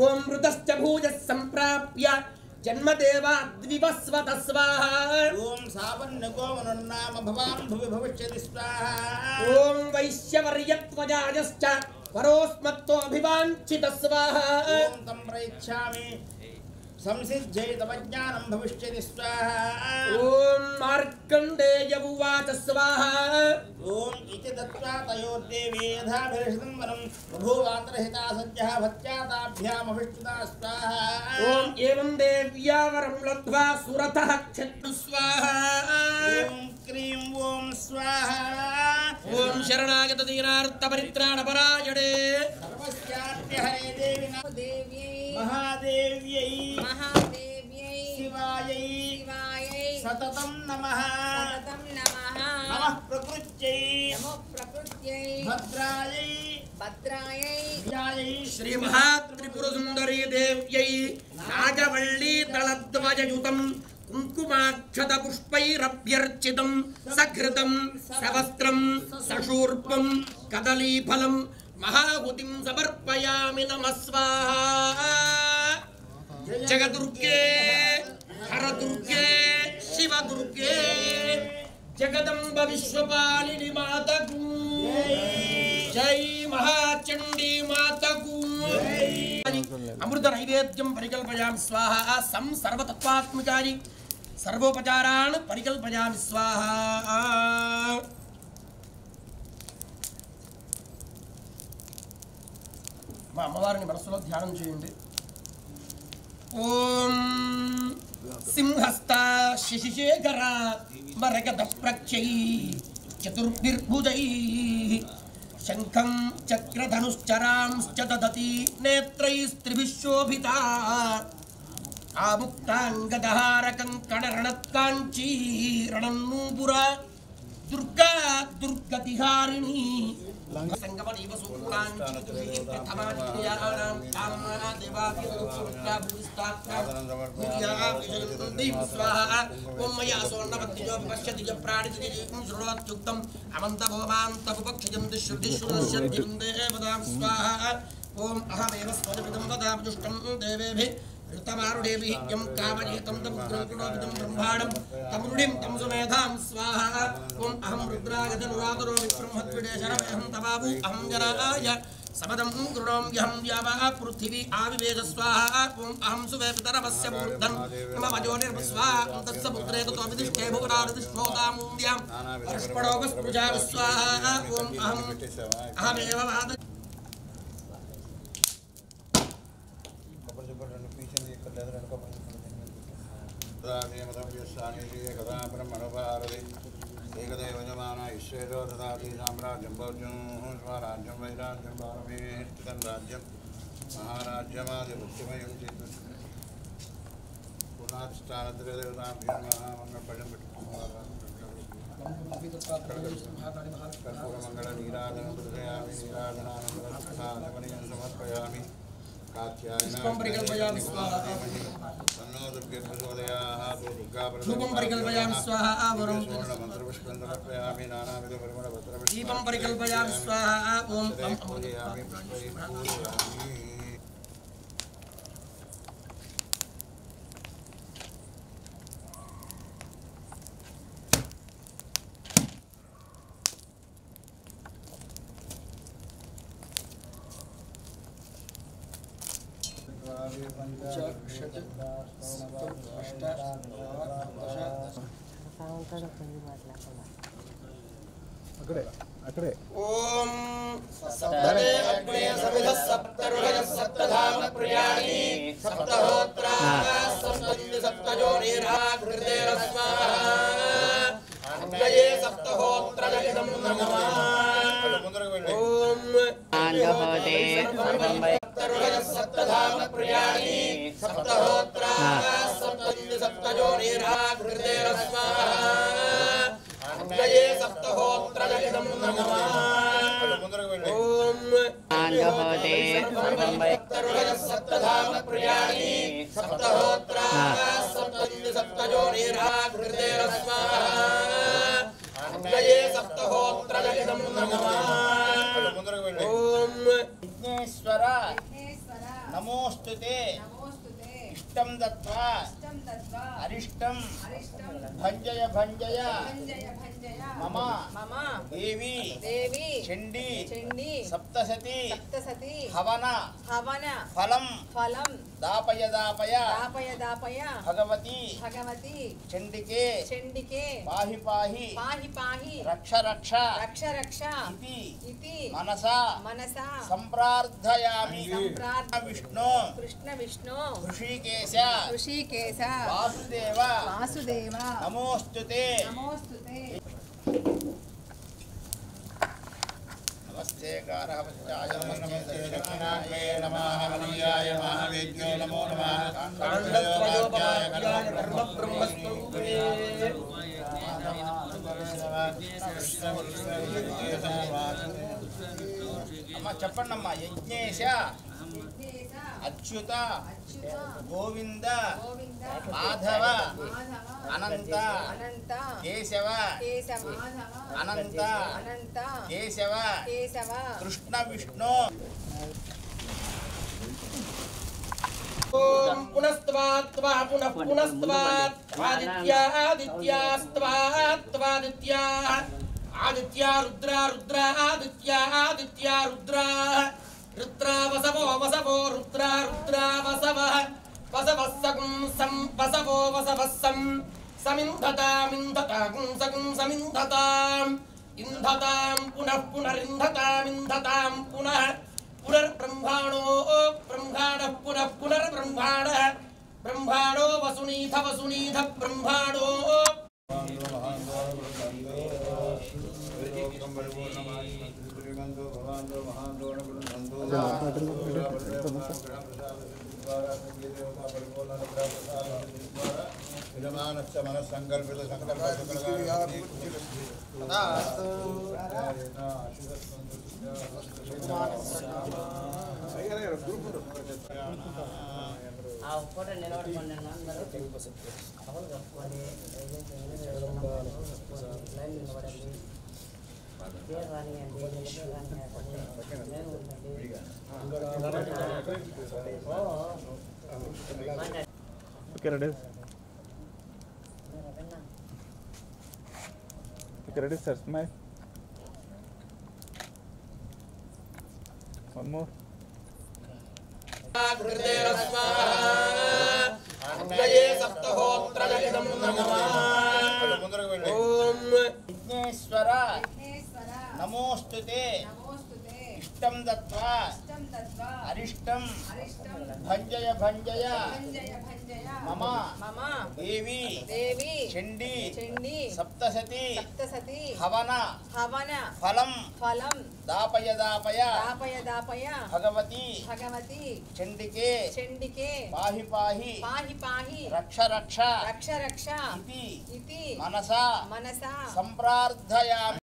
ఓం మృతశ్చ భూజః సంప్రాప్య జన్మదేవాద్వివస్వత స్వాహా ఓం సావన్యగోమనున్నామ భవాన్ భువి భవిష్యతి స్వాహా ఓం వైశ్యవర్యత్వజాయశ్చ పరోస్మత్తోభివాంఛిత స్వాహా ఓం తం ప్రయిచ్ఛామి సంసిద్ధై తవ జ్ఞానం భవిష్యతి స్వాహా ఓం మార్కండేయ ఉవాచ స్వాహా ఓం ఇతి దత్వా తయోర్దేవీ యథాభిలషితం వనం బభూవాంతరహితా సజ్జః భక్త్యాతాభ్యామభిష్టుతా స్వాహా ఓం ఏవం దేవ్యా వరం లబ్ధ్వా సురతః క్షత్రు స్వాహా ఓం క్రీం ఓం స్వాహా ఓం శరణాగత దీనార్త పరిత్రాణ పరాయణే సర్వస్యార్తిహరే దేవి దేవ్యై మహాదేవ్యై మహాదేవ్యై శివాయై శివాయై सततं नमः सततं नमः नमः प्रकृत्यै नमो प्रकृत्यै भद्रायै भद्रायै विजयायै श्री महात्रिपुरसुन्दरी देव्यै नागवल्ली दलद्वययुतं कुङ्कुमाक्षत पुष्पैरभ्यर्चितं सघृतं सवस्त्रं सशूर्पं कदलीफलं महाहुतिं समर्पयामि नमः स्वाहा जगदुर्गे हरदुर्गे शिवदुर्गे जगदम्ब विश्वपालिनी मातकू जय महाचंडी मातकू अमृत नैवेद्यं परिकल्पयामि स्वाहा सं सर्वतत्त्वात्मकारि सर्वोपचारान् परिकल्पयामि स्वाहा మా అమ్మవారిని మనసులో ధ్యానం చేయండి ఓం సింహస్థ శశిశేఖర మరగద ప్రక్షై చతుర్భిర్భుజై శంఖం చక్రధనుశ్చరాంశ్చ దదతి నేత్రైస్త్రిభిశోభితా ఆముక్తాంగదహారకం కణరణత్కాంచీ రణన్నూపుర దుర్గా దుర్గతిహారిణి సంగమనీవ సూక్తాంచి ప్రథమాజ్ఞానాం కామనా దేవాభూస్తాత్మా స్వాహా ఓం మయా సోర్ణవద్యో విపశ్యతి జ ప్రాణితిజం శృణోత్యుక్తం అమంతభోమాంతపుపక్షిజం దిశుద్ధిశురస్యద్యం దేవదాం స్వాహా ఓం అహమేవ స్వజమిదం వదాభుష్టం దేవేభిః ऋतमारुडेभिः यं कामयेतं तमुग्रं ब्रह्माणं तमृडिं तं सुमेधां स्वाहा ॐ अहं रुद्रागजनुरादरो विब्रह्मत्विडेशरमेहं तवाबु अहं जनाय समदं गृणोम्यहं द्यावा पृथिवी आविवेश स्वाहा ॐ अहं सुवे पितरवस्य मूर्धं मम वजोनिर्भस्वाहा तस्य पुत्रे ततो विदिष्टे भुवनादिष्ठोतामूर्ध्यां वर्ष्पणोपस्पृजा स्वाहा ॐ अहमेव वाद कदा ब्रह्मणोपारति एकदेव जमाना ईश्वरो ददाति साम्राज्यं भोज्यं स्वराज्यं वैराज्यं पारमे स्थितं राज्यं महाराज्यमादिमुख्यमयं चेत् पुनातिष्ठानत्रयदेवताभ्यो महामङ्गलपदं कर्पूरमङ्गलनीराजनं प्रदयामि नीराजनानन्दरक्षाचमनीयं समर्पयामि पुष्पं परिकल्पयामि स्वाहा धूपं परिकल्पयामि स्वाहा आवरं दीपं परिकल्पयामि स्वाहा ओम अकड़े ओम सप्तदे अग्ने समिधः सप्तरुहः सप्तधाम प्रियाणि सप्तहोत्रा सप्तन्ति सप्तजोनिराकृतेरस्वाहा अग्नये सप्तहोत्रजलितं नमः ओम आंडहोदे सप्तरुहः सप्तधाम प्रियाणि सप्तहोत्रा सप्तन्ति सप्तजोनिराकृतेरस्वाहा अग्नये सप्तहोत्रजलितं नमः ओम आंडहोदे सप्तरुहः सप्तधाम प्रियाणि सप्तहोत्रा सप्तन्ति सप्तजोनिराकृतेरस्वाहा अग्नये सप्तहोत्रजलितं नमः ओम विघ्नेश्वर नमोस्तुते इष्टं दत्वा अरिष्टं भञ्जय भञ्जय मम देवी चण्डी सप्तशती हवन फलं दापय भगवती चण्डिके पाहि पाहि रक्ष इति मनसा सम्प्रार्थयामि विष्णु ऋषिकेश वासुदेव नमोस्तुते नमस्ते कारहवच्चाय नमस्ते दक्षिणाये नमः हरियाय महावेद्यो नमो नमः काण्डद्वयोपाध्याय कर्म ब्रह्मस्वरूपिणे చెప్పండమ్మా. యజ్ఞేశ యజ్ఞేశ అచ్యుత అచ్యుత గోవింద గోవింద మాధవ మాధవ అనంత అనంత కేశవ కేశవ మాధవ అనంత అనంత కేశవ కేశవ కృష్ణ విష్ణు. ఓం పునస్త్వాత్వా పునః పునస్త్వాత్ ఆదిత్యాదిత్యాస్త్వాత్వాదిత్యా ఆదిత్యా రుద్రా రుద్రా ఆదిత్యా ఆదిత్యా రుద్రా రుద్రా వసవో వసవో రుద్రా రుద్రా వసవః వసవః సగుం సం వసవో వసవః సం సమింధతామింధతాం సగుం సమింధతాం ఇంధతాం పునః పునరింధతామింధతాం పునః పునర్బ్రహ్మాణో బ్రహ్మాణః పునః పునర్బ్రహ్మాణః బ్రహ్మాణో వసునీథ వసునీథ బ్రహ్మాణో మనస్సంకల్పిత ఫోటో నిలబడుకోండి అందరూ టవల్ కప్పుకోండి లైన్ నిలబడండి పేరు రానియండి నేను ఉండండి Okay, ready? Okay, ready, sir. Smile. One more. ఓం విఘ్నేశ్వర విఘ్నేశ్వర నమోస్తుతే నమోస్తుతే ఇష్టం దత్వా ఇష్టం తత్వా అరిష్టం అరిష్టం భంజయ భంజయ భంజయ భంజయ మమ మమ దేవి దేవి చండీ చండీ సప్తశతి సప్తసతి హవన హవన ఫలం ఫలం దాపయ దాపయ దాపయ దాపయ భగవతి భగవతి చండికే చండికే పాహి పాహి పాహి పాహి రక్ష రక్ష రక్ష రక్ష ఇతి ఇతి మనసా మనసా సంప్రార్థయామి.